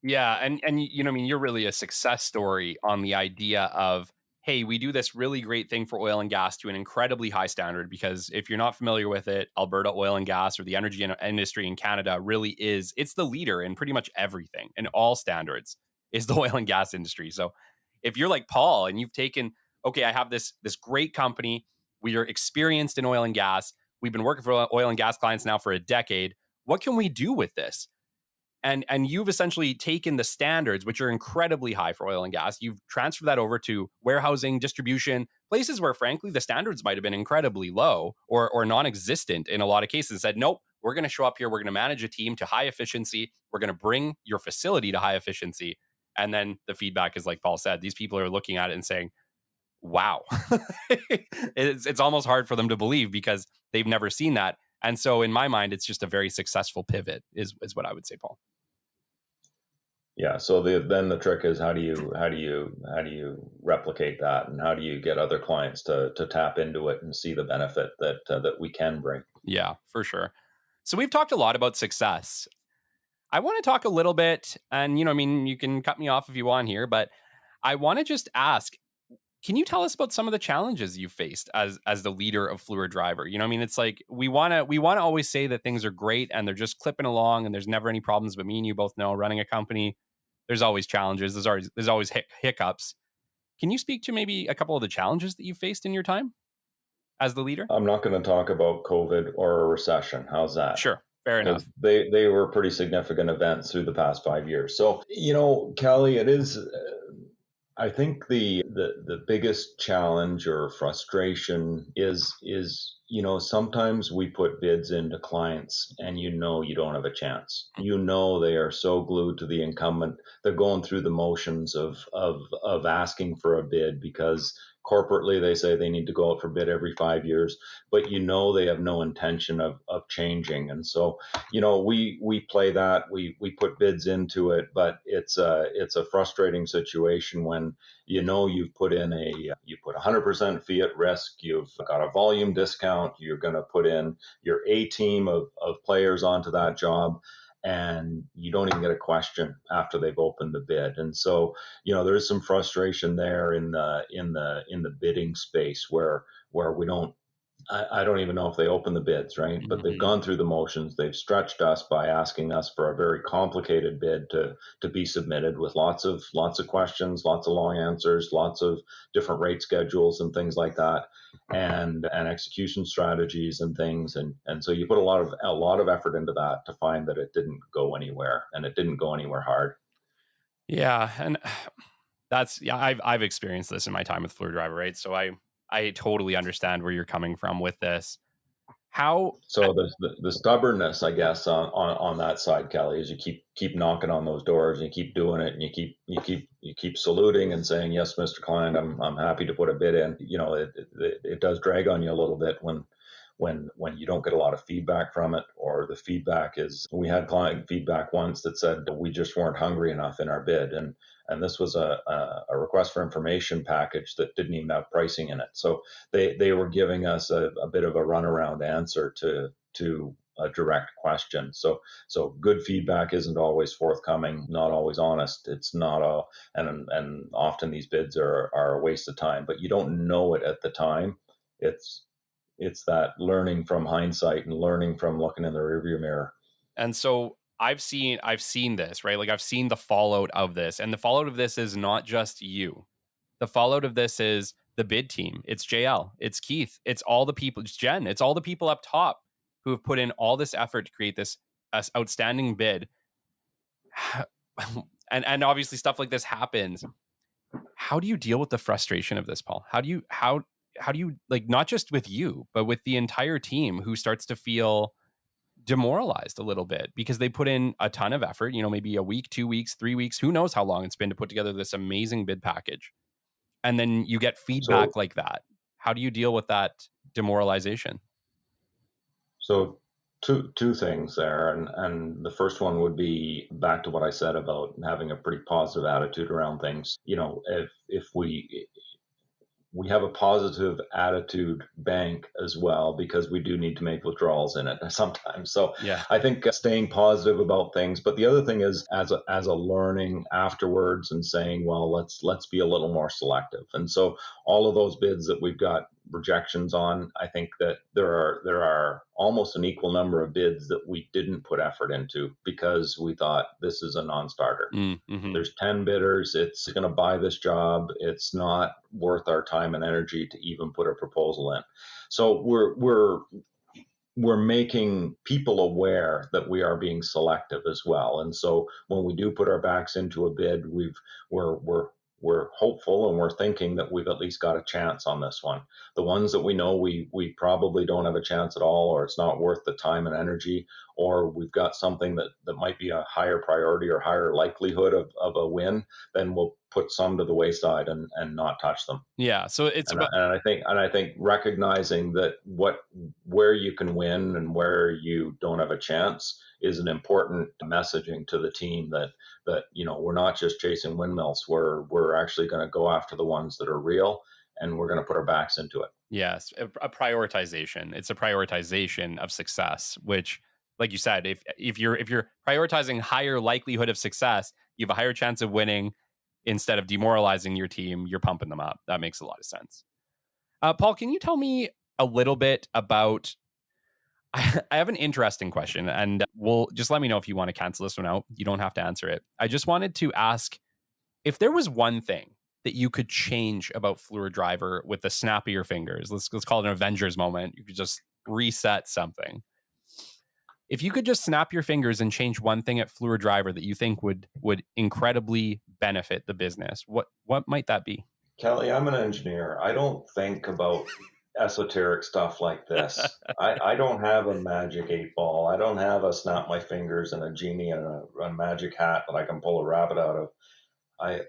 Yeah, and I mean, you're really a success story on the idea of, hey, we do this really great thing for oil and gas to an incredibly high standard. Because if you're not familiar with it, Alberta oil and gas, or the energy industry in Canada, really is, it's the leader in pretty much everything and all standards, is the oil and gas industry. So if you're like Paul and you've taken, okay, I have this great company, we are experienced in oil and gas, we've been working for oil and gas clients now for a decade, what can we do with this? And you've essentially taken the standards, which are incredibly high for oil and gas, you've transferred that over to warehousing, distribution, places where frankly the standards might have been incredibly low or non-existent in a lot of cases. Said, nope, we're going to show up here, we're going to manage a team to high efficiency, we're going to bring your facility to high efficiency. And then the feedback is, like Paul said, these people are looking at it and saying, wow. It's almost hard for them to believe because they've never seen that. And so in my mind, it's just a very successful pivot is what I would say, Paul. Yeah. So then the trick is how do you replicate that, and how do you get other clients to tap into it and see the benefit that we can bring? Yeah, for sure. So we've talked a lot about success. I want to talk a little bit, and I mean, you can cut me off if you want here, but I want to just ask, can you tell us about some of the challenges you faced as the leader of Fluor Driver? I mean, it's like we want to always say that things are great and they're just clipping along and there's never any problems. But me and you both know, running a company, there's always challenges. There's always hiccups. Can you speak to maybe a couple of the challenges that you faced in your time as the leader? I'm not going to talk about COVID or a recession. How's that? Sure, fair Because enough. they were pretty significant events through the past 5 years. So, Kelly, it is. I think the biggest challenge or frustration is sometimes we put bids into clients and you don't have a chance. They are so glued to the incumbent. They're going through the motions of asking for a bid because corporately they say they need to go out for bid every 5 years, but they have no intention of changing. And so we play that, we put bids into it, but it's a frustrating situation when you put 100% fee at risk, you've got a volume discount, you're going to put in your A team of players onto that job, and you don't even get a question after they've opened the bid. And so there's some frustration there in the bidding space where we don't. I don't even know if they open the bids, right? But they've Mhm. gone through the motions. They've stretched us by asking us for a very complicated bid to be submitted with lots of questions, lots of long answers, lots of different rate schedules and things like that, and execution strategies and things. And so you put a lot of effort into that to find that it didn't go anywhere, and it didn't go anywhere hard. Yeah, and yeah, I've experienced this in my time with Fluor Driver, right? So I totally understand where you're coming from with this. How So the stubbornness, I guess, on that side, Kelly, is you keep knocking on those doors and you keep doing it, and you keep saluting and saying, yes, Mr. Client, I'm happy to put a bid in. It does drag on you a little bit when you don't get a lot of feedback from it, or the feedback is, we had client feedback once that said that we just weren't hungry enough in our bid, and this was a request for information package that didn't even have pricing in it. So they were giving us a bit of a runaround answer to a direct question. So good feedback isn't always forthcoming, not always honest. It's not a and often these bids are a waste of time, but you don't know it at the time. It's it's that learning from hindsight and learning from looking in the rearview mirror. and so I've seen this, right? Like I've seen the fallout of this. And the fallout of this is not just you. The fallout of this is the bid team. It's JL, it's Keith, it's all the people, it's Jen, it's all the people up top who have put in all this effort to create this outstanding bid. And obviously stuff like this happens. How do you deal with the frustration of this, Paul? How do you, like, not just with you, but with the entire team who starts to feel demoralized a little bit because they put in a ton of effort, maybe a week, 2 weeks, 3 weeks, who knows how long it's been to put together this amazing bid package. And then you get So feedback like that. How do you deal with that demoralization? So two things there, and the first one would be back to what I said about having a pretty positive attitude around things. If we have a positive attitude bank as well, because we do need to make withdrawals in it sometimes. So Yeah. I think staying positive about things. But the other thing is, as a learning afterwards, and saying, well, let's be a little more selective. And so all of those bids that we've got rejections on, I think that there are almost an equal number of bids that we didn't put effort into because we thought this is a non-starter. Mm-hmm. There's 10 bidders. It's going to buy this job. It's not worth our time and energy to even put a proposal in. So we're making people aware that we are being selective as well. And so when we do put our backs into a bid, we're hopeful, and we're thinking that we've at least got a chance on this one. The ones that we know we probably don't have a chance at all, or it's not worth the time and energy, or we've got something that might be a higher priority or higher likelihood of a win, then we'll put some to the wayside and not touch them. Yeah. So it's about, And I think recognizing that where you can win and where you don't have a chance is an important messaging to the team that we're not just chasing windmills. We're actually going to go after the ones that are real, and we're going to put our backs into it. yes, a prioritization. It's a prioritization of success, which, like you said, if you're prioritizing higher likelihood of success, you have a higher chance of winning. Instead of demoralizing your team, you're pumping them up. That makes a lot of sense. Paul, can you tell me a little bit about? I have an interesting question, and we'll just let me know if you want to cancel this one out. You don't have to answer it. I just wanted to ask if there was one thing that you could change about Fluor Driver with the snap of your fingers. Let's call it an Avengers moment. You could just reset something. If you could just snap your fingers and change one thing at Fluor Driver that you think would incredibly benefit the business, what might that be? Kelly, I'm an engineer. I don't think about esoteric stuff like this. I don't have a magic 8 ball. I don't have a snap my fingers and a genie and a magic hat that I can pull a rabbit out of. I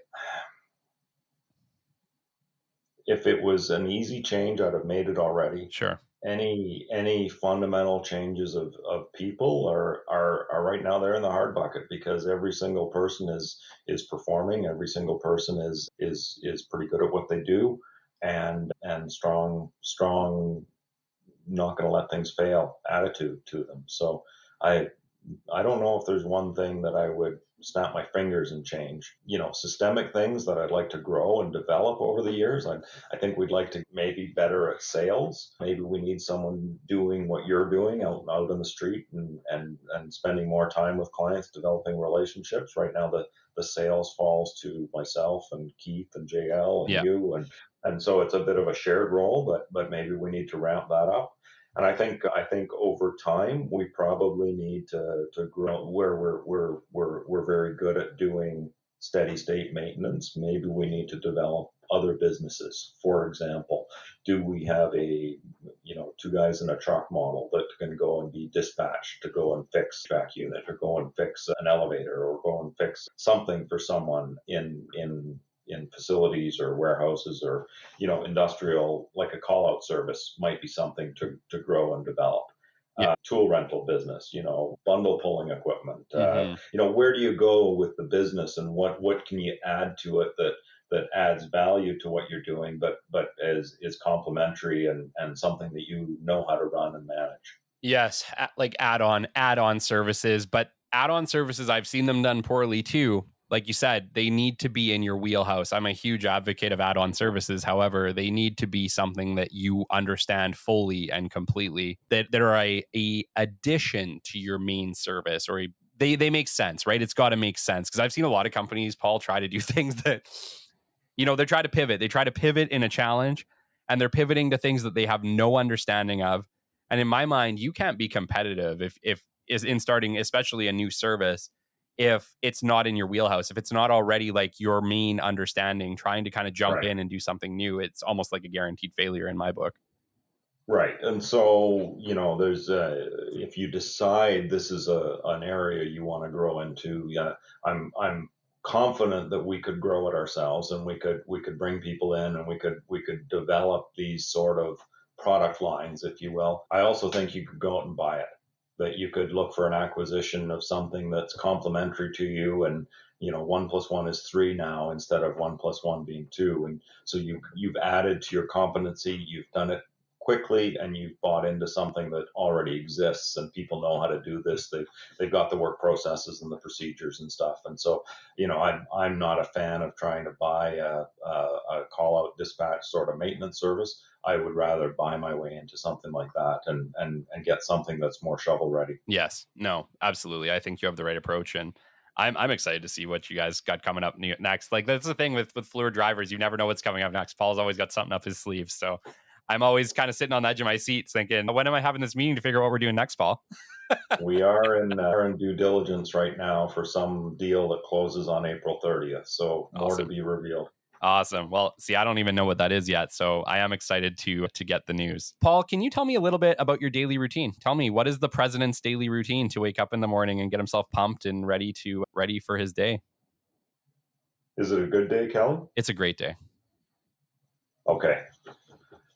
If it was an easy change, I'd have made it already. Sure. Any fundamental changes of people are right now, they're in the hard bucket, because every single person is performing. Every single person is pretty good at what they do, and strong, not going to let things fail attitude to them. So I I don't know if there's one thing that I would snap my fingers and change. Systemic things that I'd like to grow and develop over the years. I think we'd like to maybe better at sales. Maybe we need someone doing what you're doing out in the street, and spending more time with clients, developing relationships. Right now, the sales falls to myself and Keith and JL and Yeah. you, and so it's a bit of a shared role, but maybe we need to ramp that up. And I think over time we probably need to grow where we're very good at doing steady state maintenance. Maybe we need to develop other businesses. For example, do we have two guys in a truck model that can go and be dispatched to go and fix a track unit, or go and fix an elevator, or go and fix something for someone in facilities or warehouses, or industrial, like a call out service might be something to grow and develop. Yeah. Tool rental business, bundle pulling equipment. Mhm. Where do you go with the business, and what can you add to it that adds value to what you're doing, but is complementary, and something that you know how to run and manage. Yes, like add-on services, but add-on services, I've seen them done poorly too. Like you said, they need to be in your wheelhouse. I'm a huge advocate of add-on services. However, they need to be something that you understand fully and completely. That are a addition to your main service, or they make sense, right? It's got to make sense, because I've seen a lot of companies, Paul, try to do things that they try to pivot. They try to pivot in a challenge, and they're pivoting to things that they have no understanding of. And in my mind, you can't be competitive if is in starting, especially a new service, if it's not in your wheelhouse, if it's not already like your main understanding. Trying to kind of jump Right. in and do something new, it's almost like a guaranteed failure in my book. Right. And so, there's if you decide this is an area you want to grow into, yeah, I'm confident that we could grow it ourselves, and we could bring people in, and we could develop these sort of product lines, if you will. I also think you could go out and buy it. That you could look for an acquisition of something that's complementary to you, and 1+1 is 3 now, instead of 1+1 being 2. And so you've added to your competency, you've done it quickly, and you've bought into something that already exists, and people know how to do this. They've got the work processes and the procedures and stuff. And so, I'm not a fan of trying to buy a call out dispatch sort of maintenance service. I would rather buy my way into something like that, and get something that's more shovel ready. Yes, no, absolutely. I think you have the right approach, and I'm excited to see what you guys got coming up next. Like, that's the thing with Fluor Drivers, you never know what's coming up next. Paul's always got something up his sleeve, so I'm always kind of sitting on the edge of my seat thinking, when am I having this meeting to figure out what we're doing next, Paul? We are in due diligence right now for some deal that closes on April 30th. So more to Awesome. be revealed. Awesome. Well, see, I don't even know what that is yet, so I am excited to get the news. Paul, can you tell me a little bit about your daily routine? Tell me, what is the president's daily routine to wake up in the morning and get himself pumped and ready for his day? Is it a good day, Kellen? It's a great day. Okay.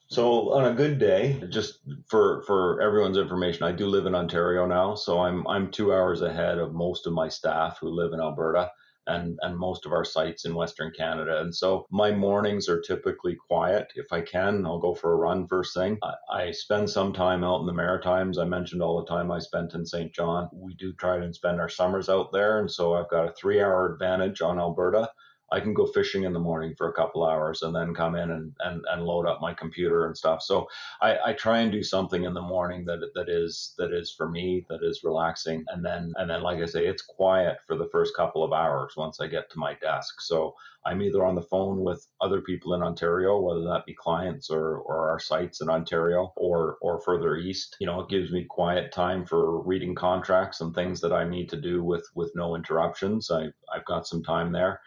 So on a good day, just for everyone's information, I do live in Ontario now, so I'm 2 hours ahead of most of my staff who live in Alberta and most of our sites in Western Canada. And so my mornings are typically quiet. If I can, I'll go for a run first thing. I spend some time out in the Maritimes. I mentioned all the time I spent in St. John. We do try to spend our summers out there, and so I've got a 3 hour advantage on Alberta. I can go fishing in the morning for a couple hours and then come in and load up my computer and stuff. So I try and do something in the morning that is for me, that is relaxing. And then like I say, it's quiet for the first couple of hours once I get to my desk. So I'm either on the phone with other people in Ontario, whether that be clients or our sites in Ontario or further east. It gives me quiet time for reading contracts and things that I need to do with no interruptions. I've got some time there.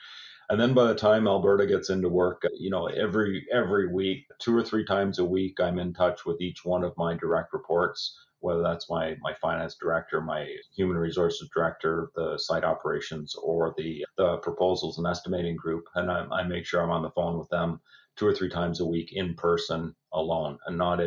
And then by the time Alberta gets into work, every week, 2 or 3 times a week, I'm in touch with each one of my direct reports, whether that's my finance director, my human resources director, the site operations, or the proposals and estimating group. And I make sure I'm on the phone with them 2 or 3 times a week in person alone and not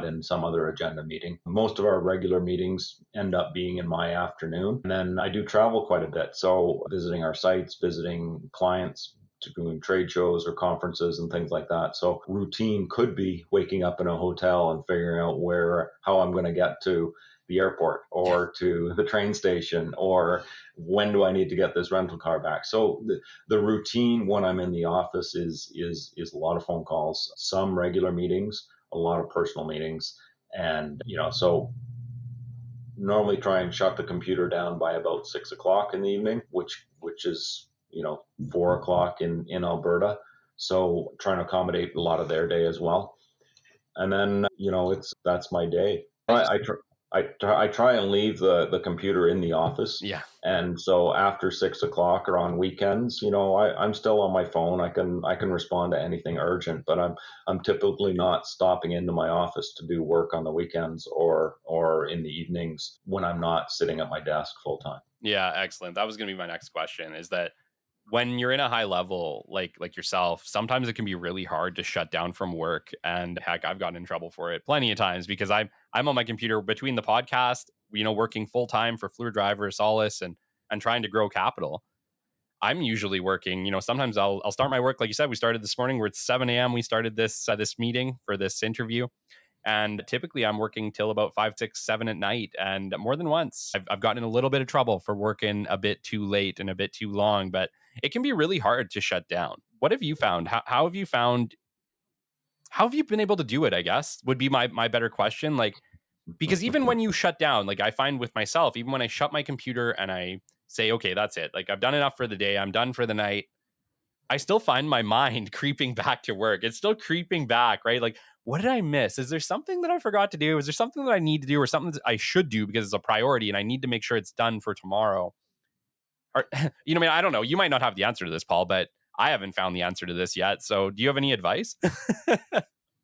in some other agenda meeting. Most of our regular meetings end up being in my afternoon. And then I do travel quite a bit. So visiting our sites, visiting clients, doing trade shows or conferences and things like that. So routine could be waking up in a hotel and figuring out how I'm going to get to the airport or to the train station, or when do I need to get this rental car back. So the routine when I'm in the office is a lot of phone calls, some regular meetings, a lot of personal meetings, and so normally try and shut the computer down by about 6 o'clock in the evening, which is 4 o'clock in Alberta. So trying to accommodate a lot of their day as well. And then that's my day. I try and leave the computer in the office. Yeah. And so after 6 o'clock or on weekends, I'm still on my phone. I can respond to anything urgent, but I'm typically not stopping into my office to do work on the weekends or in the evenings when I'm not sitting at my desk full time. Yeah, excellent. That was going to be my next question, is that when you're in a high level like yourself, sometimes it can be really hard to shut down from work. And heck, I've gotten in trouble for it plenty of times because I'm on my computer between the podcast, working full time for Fluor Driver, Solace, and trying to grow capital. I'm usually working, sometimes I'll start my work. Like you said, we started this morning. We're at 7 a.m. We started this meeting for this interview. And typically I'm working till about 5, 6, 7 at night. And more than once, I've gotten in a little bit of trouble for working a bit too late and a bit too long, but it can be really hard to shut down. What have you found? How have you found, how have you been able to do it, I guess, would be my better question. Like, because even when you shut down, like I find with myself, even when I shut my computer and I say, okay, that's it. Like I've done enough for the day. I'm done for the night. I still find my mind creeping back to work. It's still creeping back, right? Like, what did I miss? Is there something that I forgot to do? Is there something that I need to do or something that I should do because it's a priority and I need to make sure it's done for tomorrow? Or, I don't know. You might not have the answer to this, Paul, but I haven't found the answer to this yet. So do you have any advice?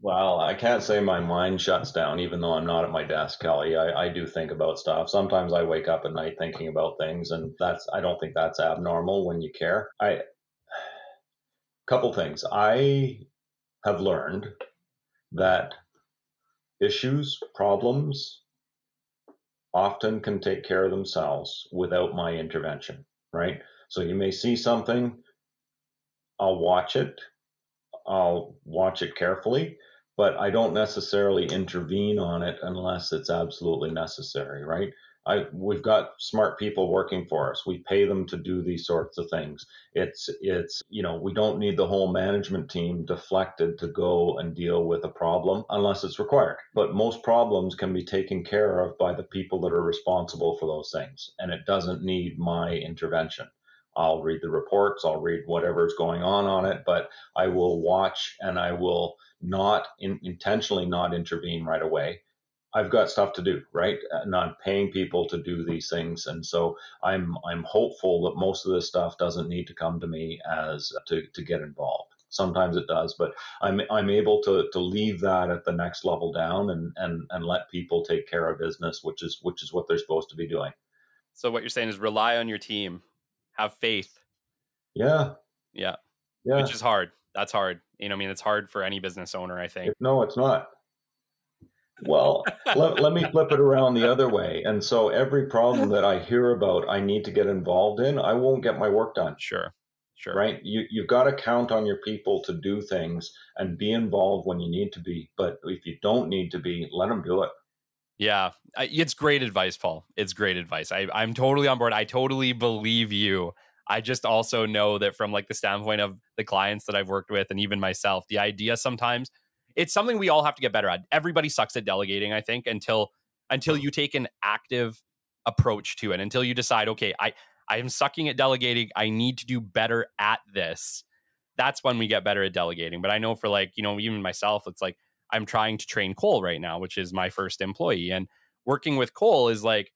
Well, I can't say my mind shuts down, even though I'm not at my desk, Kelly. I do think about stuff. Sometimes I wake up at night thinking about things, and I don't think that's abnormal when you care. Couple things. I have learned that issues, problems often can take care of themselves without my intervention, right? So you may see something, I'll watch it carefully, but I don't necessarily intervene on it unless it's absolutely necessary, right? We've got smart people working for us. We pay them to do these sorts of things. It's we don't need the whole management team deflected to go and deal with a problem unless it's required. But most problems can be taken care of by the people that are responsible for those things, and it doesn't need my intervention. I'll read the reports, I'll read whatever's going on it, but I will watch and I will not intentionally not intervene right away. I've got stuff to do, right? And I'm paying people to do these things, and so I'm hopeful that most of this stuff doesn't need to come to me as to get involved. Sometimes it does, but I'm able to leave that at the next level down and let people take care of business, which is what they're supposed to be doing. So what you're saying is rely on your team, have faith. Yeah, Yeah, which yeah. is hard. That's hard. I mean, it's hard for any business owner, I think. No, it's not. Well, let me flip it around the other way. And so every problem that I hear about, I need to get involved in, I won't get my work done. Sure. Sure. Right? You've got to count on your people to do things and be involved when you need to be. But if you don't need to be, let them do it. Yeah, it's great advice, Paul. It's great advice. I'm totally on board. I totally believe you. I just also know that from like the standpoint of the clients that I've worked with and even myself, the idea sometimes it's something we all have to get better at. Everybody sucks at delegating, I think, until you take an active approach to it, until you decide, okay, I am sucking at delegating. I need to do better at this. That's when we get better at delegating. But I know for like, even myself, it's like I'm trying to train Cole right now, which is my first employee. And working with Cole is like,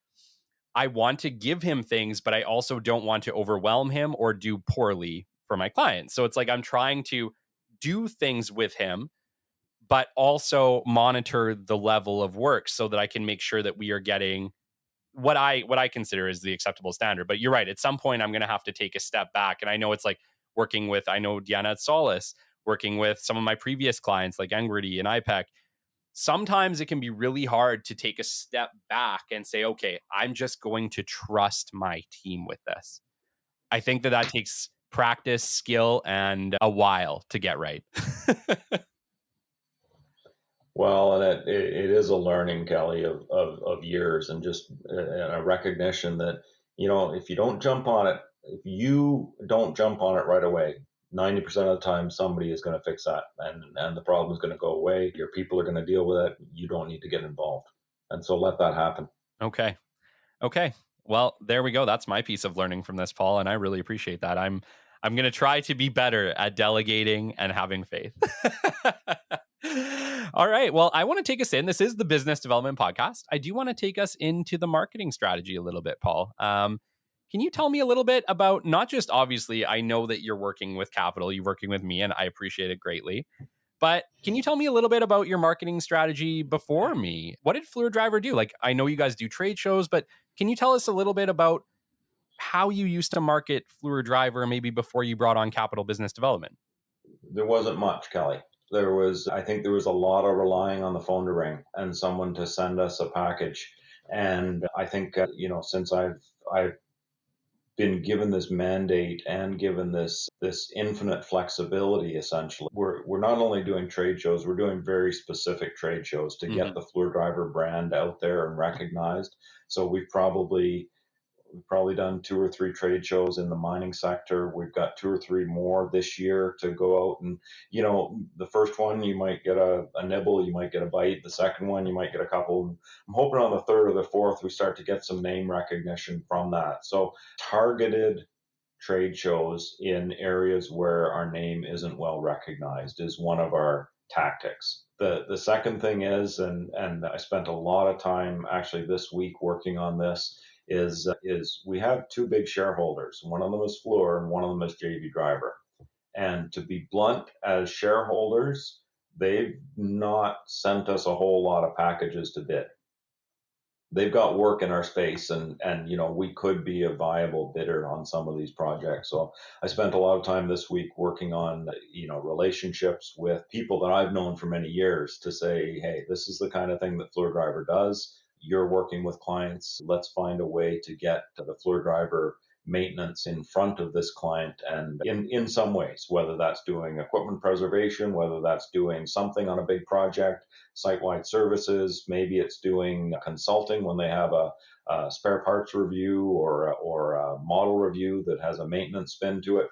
I want to give him things, but I also don't want to overwhelm him or do poorly for my clients. So it's like I'm trying to do things with him, but also monitor the level of work so that I can make sure that we are getting what I consider is the acceptable standard. But you're right. At some point, I'm going to have to take a step back. And I know it's like working with, I know Deanna at Solace, working with some of my previous clients like Engridy and IPEC. Sometimes it can be really hard to take a step back and say, okay, I'm just going to trust my team with this. I think that takes practice, skill, and a while to get right. Well, and it is a learning, Kelly, of years and just a recognition that, if you don't jump on it, if you don't jump on it right away, 90% of the time somebody is going to fix that and the problem is going to go away. Your people are going to deal with it. You don't need to get involved. And so let that happen. Okay. Well, there we go. That's my piece of learning from this, Paul, and I really appreciate that. I'm going to try to be better at delegating and having faith. All right. Well, I want to take us in. This is the Business Development Podcast. I do want to take us into the marketing strategy a little bit, Paul. Can you tell me a little bit about not just obviously, I know that you're working with Capital, you're working with me, and I appreciate it greatly. But can you tell me a little bit about your marketing strategy before me? What did Fluor Driver do? Like, I know you guys do trade shows, but can you tell us a little bit about how you used to market Fluor Driver maybe before you brought on Capital Business Development? There wasn't much, Kelly. I think there was a lot of relying on the phone to ring and someone to send us a package. And I think, since I've been given this mandate and given this infinite flexibility, essentially, we're not only doing trade shows, we're doing very specific trade shows to get the Fluor Driver brand out there and recognized. So We've probably done 2 or 3 trade shows in the mining sector. We've got 2 or 3 more this year to go out. And, the first one, you might get a nibble, you might get a bite. The second one, you might get a couple. I'm hoping on the third or the fourth, we start to get some name recognition from that. So targeted trade shows in areas where our name isn't well recognized is one of our tactics. The second thing is, and I spent a lot of time actually this week working on this, is we have 2 big shareholders. One of them is Fluor and one of them is JV Driver. And to be blunt, as shareholders, they've not sent us a whole lot of packages to bid. They've got work in our space and we could be a viable bidder on some of these projects. So I spent a lot of time this week working on relationships with people that I've known for many years to say, hey, this is the kind of thing that Fluor Driver does. You're working with clients. Let's find a way to get the Fluor Driver maintenance in front of this client, and in some ways, whether that's doing equipment preservation, whether that's doing something on a big project, site-wide services, maybe it's doing consulting when they have a spare parts review or a model review that has a maintenance spin to it.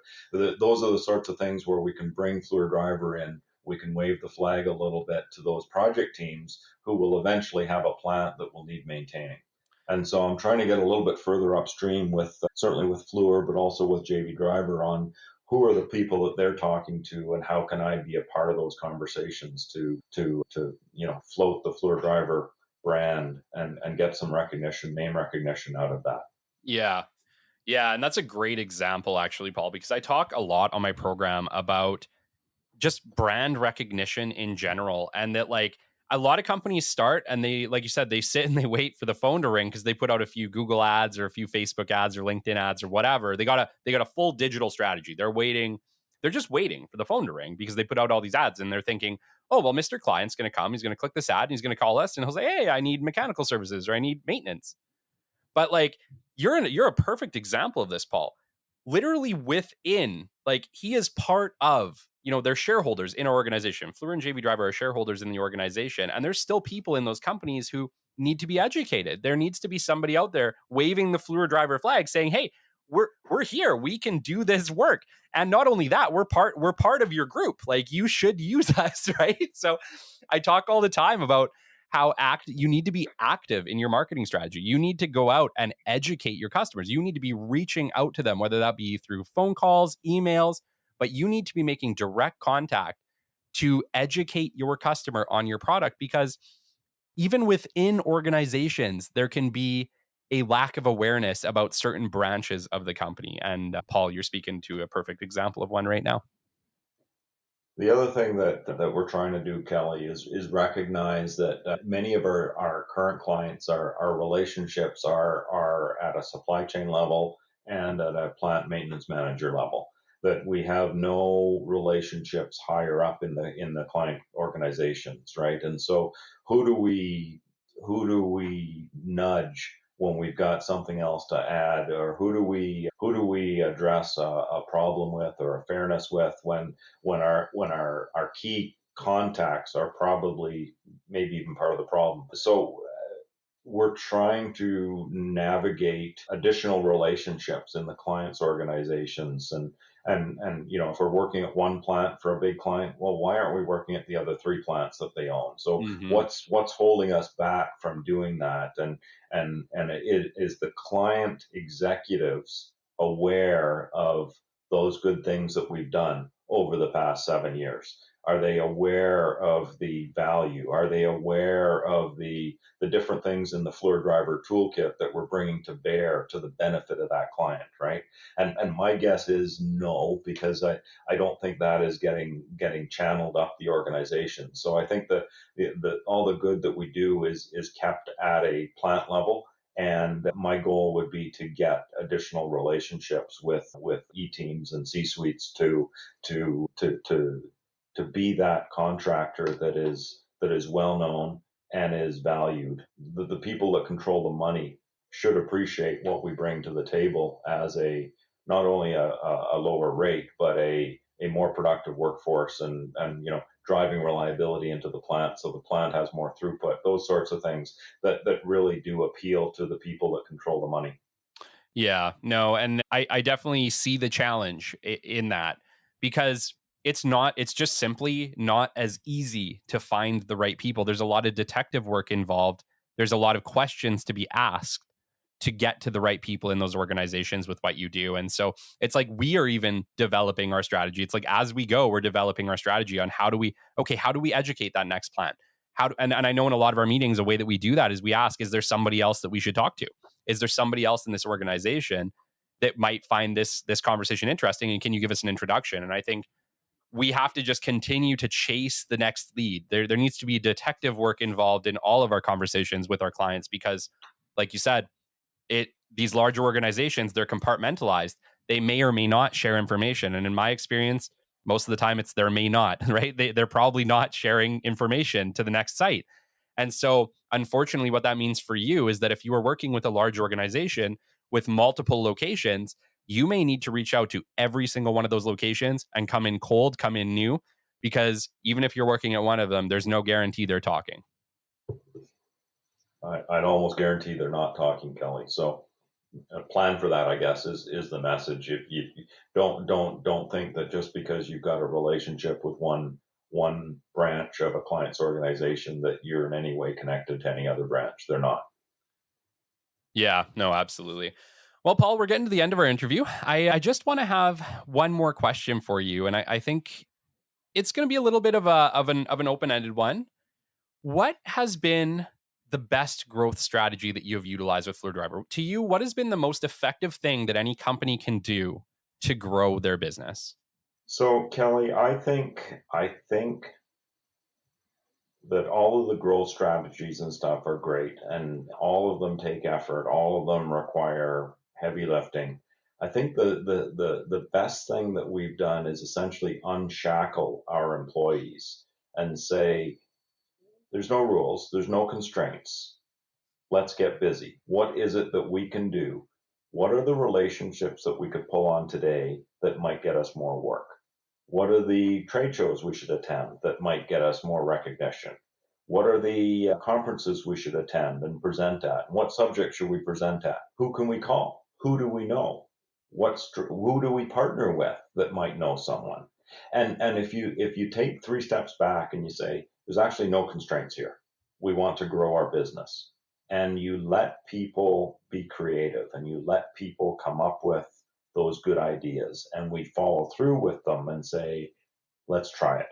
Those are the sorts of things where we can bring Fluor Driver in. We can wave the flag a little bit to those project teams who will eventually have a plant that will need maintaining. And so I'm trying to get a little bit further upstream with certainly with Fluor, but also with JV Driver on who are the people that they're talking to and how can I be a part of those conversations to float the Fluor Driver brand and get some recognition, name recognition out of that. Yeah. And that's a great example, actually, Paul, because I talk a lot on my program about just brand recognition in general. And that like a lot of companies start and they, like you said, they sit and they wait for the phone to ring because they put out a few Google ads or a few Facebook ads or LinkedIn ads or whatever. They got a full digital strategy. They're just waiting for the phone to ring because they put out all these ads and they're thinking, oh, well, Mr. Client's going to come. He's going to click this ad and he's going to call us and he'll say, hey, I need mechanical services or I need maintenance. But like you're a perfect example of this, Paul. Literally within, like he is part of, their shareholders in our organization. Fluor and JV Driver are shareholders in the organization, and there's still people in those companies who need to be educated. There needs to be somebody out there waving the Fluor Driver flag, saying, "Hey, we're here. We can do this work." And not only that, we're part of your group. Like you should use us, right? So I talk all the time about how you need to be active in your marketing strategy. You need to go out and educate your customers. You need to be reaching out to them, whether that be through phone calls, emails, but you need to be making direct contact to educate your customer on your product, because even within organizations, there can be a lack of awareness about certain branches of the company. And Paul, you're speaking to a perfect example of one right now. The other thing that we're trying to do, Kelly, is recognize that many of our current clients, our relationships are at a supply chain level and at a plant maintenance manager level. That we have no relationships higher up in the client organizations, right? And so who do we nudge when we've got something else to add, or who do we address a problem with or a fairness with when our key contacts are probably maybe even part of the problem. So we're trying to navigate additional relationships in the clients' organizations, and if we're working at one plant for a big client, well, why aren't we working at the other three plants that they own? So what's holding us back from doing that? And it is the client executives aware of those good things that we've done over the past 7 years? Are they aware of the value? Are they aware of the different things in the Fluor Driver toolkit that we're bringing to bear to the benefit of that client, right? And my guess is no, because I don't think that is getting channeled up the organization. So I think that all the good that we do is kept at a plant level. And my goal would be to get additional relationships with E teams and C suites to be that contractor that is well known and is valued. The people that control the money should appreciate what we bring to the table as not only a lower rate, but a more productive workforce, and driving reliability into the plant so the plant has more throughput. Those sorts of things that really do appeal to the people that control the money. Yeah, no, and I definitely see the challenge in that, because it's just simply not as easy to find the right people. There's a lot of detective work involved. There's a lot of questions to be asked to get to the right people in those organizations with what you do. And so it's like we are even developing our strategy. It's like as we go, we're developing our strategy on how do we educate that next plant? And I know in a lot of our meetings, a way that we do that is we ask, is there somebody else that we should talk to? Is there somebody else in this organization that might find this conversation interesting? And can you give us an introduction? And I think we have to just continue to chase the next lead. There needs to be detective work involved in all of our conversations with our clients, because like you said, these larger organizations, they're compartmentalized. They may or may not share information. And in my experience, most of the time it's there may not, right? They're probably not sharing information to the next site. And so, unfortunately, what that means for you is that if you are working with a large organization with multiple locations, you may need to reach out to every single one of those locations and come in cold, come in new, because even if you're working at one of them, there's no guarantee they're talking. I'd almost guarantee they're not talking, Kelly. So plan for that, I guess, is the message. If you don't think that just because you've got a relationship with one branch of a client's organization that you're in any way connected to any other branch. They're not. Yeah, no, absolutely. Well, Paul, we're getting to the end of our interview. I just want to have one more question for you, and I think it's going to be a little bit of an open-ended one. What has been the best growth strategy that you have utilized with Fluor Driver? To you, what has been the most effective thing that any company can do to grow their business? So Kelly, I think that all of the growth strategies and stuff are great, and all of them take effort. All of them require heavy lifting. I think the best thing that we've done is essentially unshackle our employees and say, there's no rules, there's no constraints. Let's get busy. What is it that we can do? What are the relationships that we could pull on today that might get us more work? What are the trade shows we should attend that might get us more recognition? What are the conferences we should attend and present at? What subject should we present at? Who can we call? Who do we know? Who do we partner with that might know someone? And if you take 3 steps back and you say, there's actually no constraints here. We want to grow our business, and you let people be creative and you let people come up with those good ideas, and we follow through with them and say, let's try it.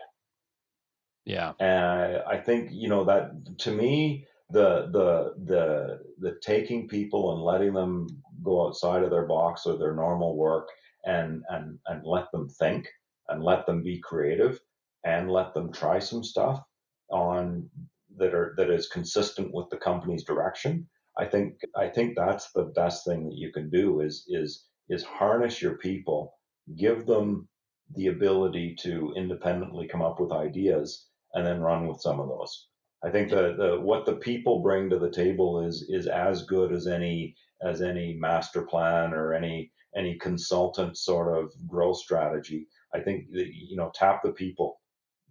Yeah. And I think, that to me, the taking people and letting them go outside of their box or their normal work, and let them think and let them be creative and let them try some stuff on that is consistent with the company's direction. I think that's the best thing that you can do is harness your people, give them the ability to independently come up with ideas, and then run with some of those. I think the what the people bring to the table is as good as any master plan or any consultant sort of growth strategy. I think that, tap the people.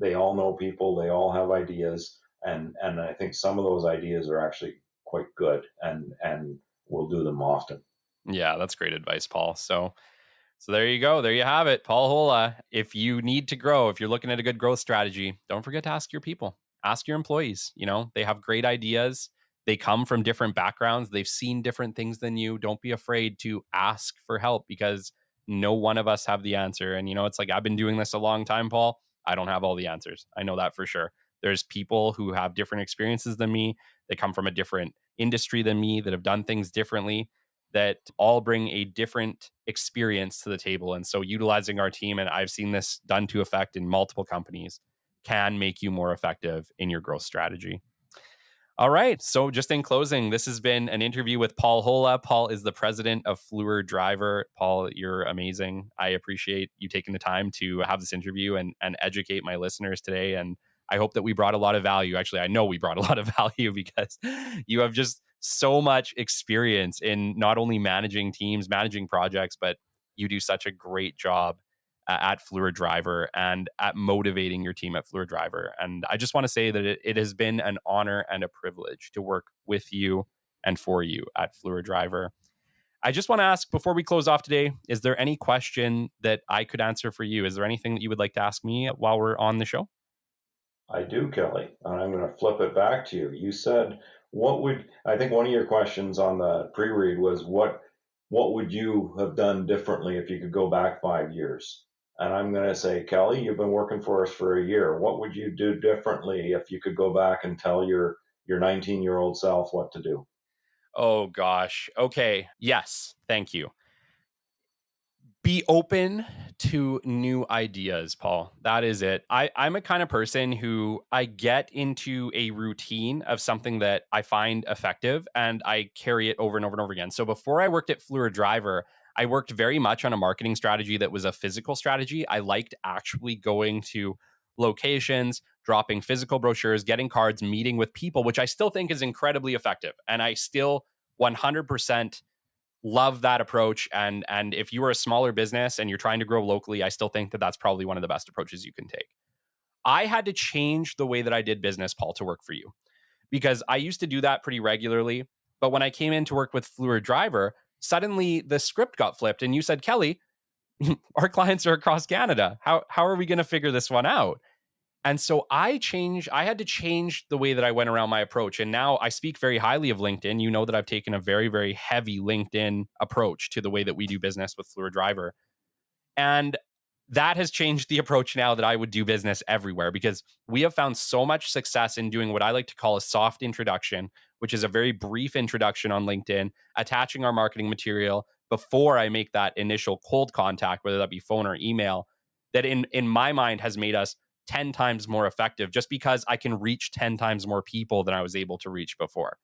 They all know people. They all have ideas, and I think some of those ideas are actually quite good, and we'll do them often. Yeah, that's great advice, Paul. So there you go. There you have it. Paul Holah. If you need to grow, if you're looking at a good growth strategy, don't forget to ask your people, ask your employees. They have great ideas. They come from different backgrounds. They've seen different things than you. Don't be afraid to ask for help, because no one of us have the answer. And, it's like, I've been doing this a long time, Paul. I don't have all the answers. I know that for sure. There's people who have different experiences than me. They come from a different industry than me, that have done things differently, that all bring a different experience to the table. And so utilizing our team, and I've seen this done to effect in multiple companies, can make you more effective in your growth strategy. All right. So just in closing, this has been an interview with Paul Holah. Paul is the president of Fluor Driver. Paul, you're amazing. I appreciate you taking the time to have this interview and educate my listeners today. And I hope that we brought a lot of value. Actually, I know we brought a lot of value, because you have just so much experience in not only managing teams, managing projects, but you do such a great job at Fluor Driver and at motivating your team at Fluor Driver. And I just want to say that it has been an honor and a privilege to work with you and for you at Fluor Driver. I just want to ask, before we close off today, is there any question that I could answer for you? Is there anything that you would like to ask me while we're on the show? I do, Kelly, and I'm going to flip it back to you. You said, I think one of your questions on the pre-read was, what would you have done differently if you could go back 5 years? And I'm going to say, Kelly, you've been working for us for a year. What would you do differently if you could go back and tell your 19-year-old self what to do? Oh, gosh. Okay. Yes. Thank you. Be open to new ideas, Paul. That is it. I'm a kind of person who I get into a routine of something that I find effective, and I carry it over and over and over again. So before I worked at Fluor Driver, I worked very much on a marketing strategy that was a physical strategy. I liked actually going to locations, dropping physical brochures, getting cards, meeting with people, which I still think is incredibly effective. And I still 100% love that approach. And if you are a smaller business and you're trying to grow locally, I still think that that's probably one of the best approaches you can take. I had to change the way that I did business, Paul, to work for you, because I used to do that pretty regularly. But when I came in to work with Fluor Driver, suddenly the script got flipped and you said, Kelly, our clients are across Canada. How are we going to figure this one out? And so I had to change the way that I went around my approach. And now I speak very highly of LinkedIn. You know that I've taken a very, very heavy LinkedIn approach to the way that we do business with Fluor Driver. And that has changed the approach now that I would do business everywhere, because we have found so much success in doing what I like to call a soft introduction, which is a very brief introduction on LinkedIn, attaching our marketing material before I make that initial cold contact, whether that be phone or email. that in my mind has made us 10 times more effective just because I can reach 10 times more people than I was able to reach before.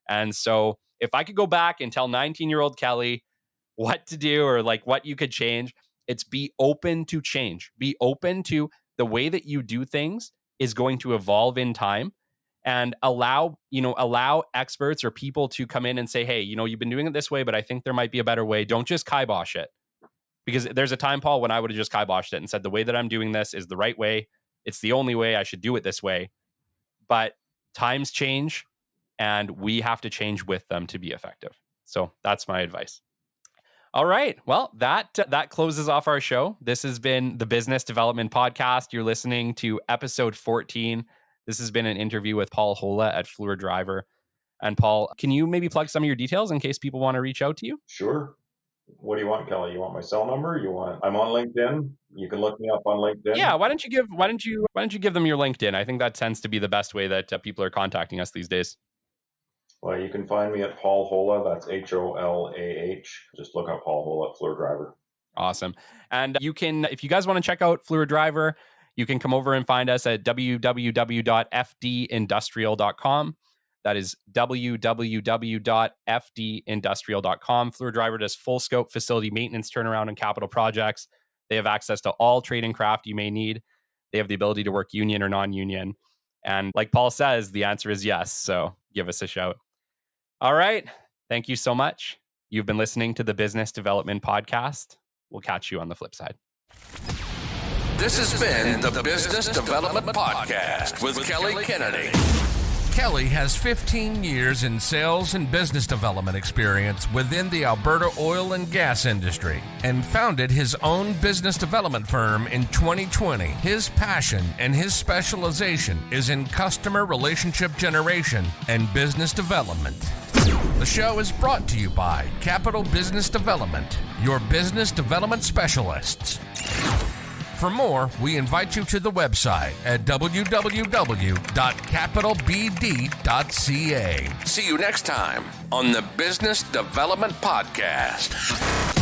And so if I could go back and tell 19-year-old Kelly what to do or like what you could change, it's be open to change. Be open to the way that you do things is going to evolve in time, and allow experts or people to come in and say, hey, you've been doing it this way, but I think there might be a better way. Don't just kibosh it. Because there's a time, Paul, when I would have just kiboshed it and said, the way that I'm doing this is the right way. It's the only way. I should do it this way. But times change, and we have to change with them to be effective. So that's my advice. All right. Well, that closes off our show. This has been the Business Development Podcast. You're listening to episode 14. This has been an interview with Paul Holah at Fluor Driver. And Paul, can you maybe plug some of your details in case people want to reach out to you? Sure. What do you want, Kelly? You want my cell number? I'm on LinkedIn. You can look me up on LinkedIn. Yeah. Why don't you give them your LinkedIn? I think that tends to be the best way that people are contacting us these days. Well, you can find me at Paul Holah. That's Holah. Just look up Paul Holah at Fluor Driver. Awesome. And you can, if you guys want to check out Fluor Driver, you can come over and find us at www.fdindustrial.com. That is www.fdindustrial.com. Fluor Driver does full scope facility maintenance, turnaround, and capital projects. They have access to all trade and craft you may need. They have the ability to work union or non-union. And like Paul says, the answer is yes. So give us a shout. All right. Thank you so much. You've been listening to the Business Development Podcast. We'll catch you on the flip side. This has been the Business Development Podcast with Kelly Kennedy. Kelly has 15 years in sales and business development experience within the Alberta oil and gas industry and founded his own business development firm in 2020. His passion and his specialization is in customer relationship generation and business development. The show is brought to you by Capital Business Development, your business development specialists. For more, we invite you to the website at www.capitalbd.ca. See you next time on the Business Development Podcast.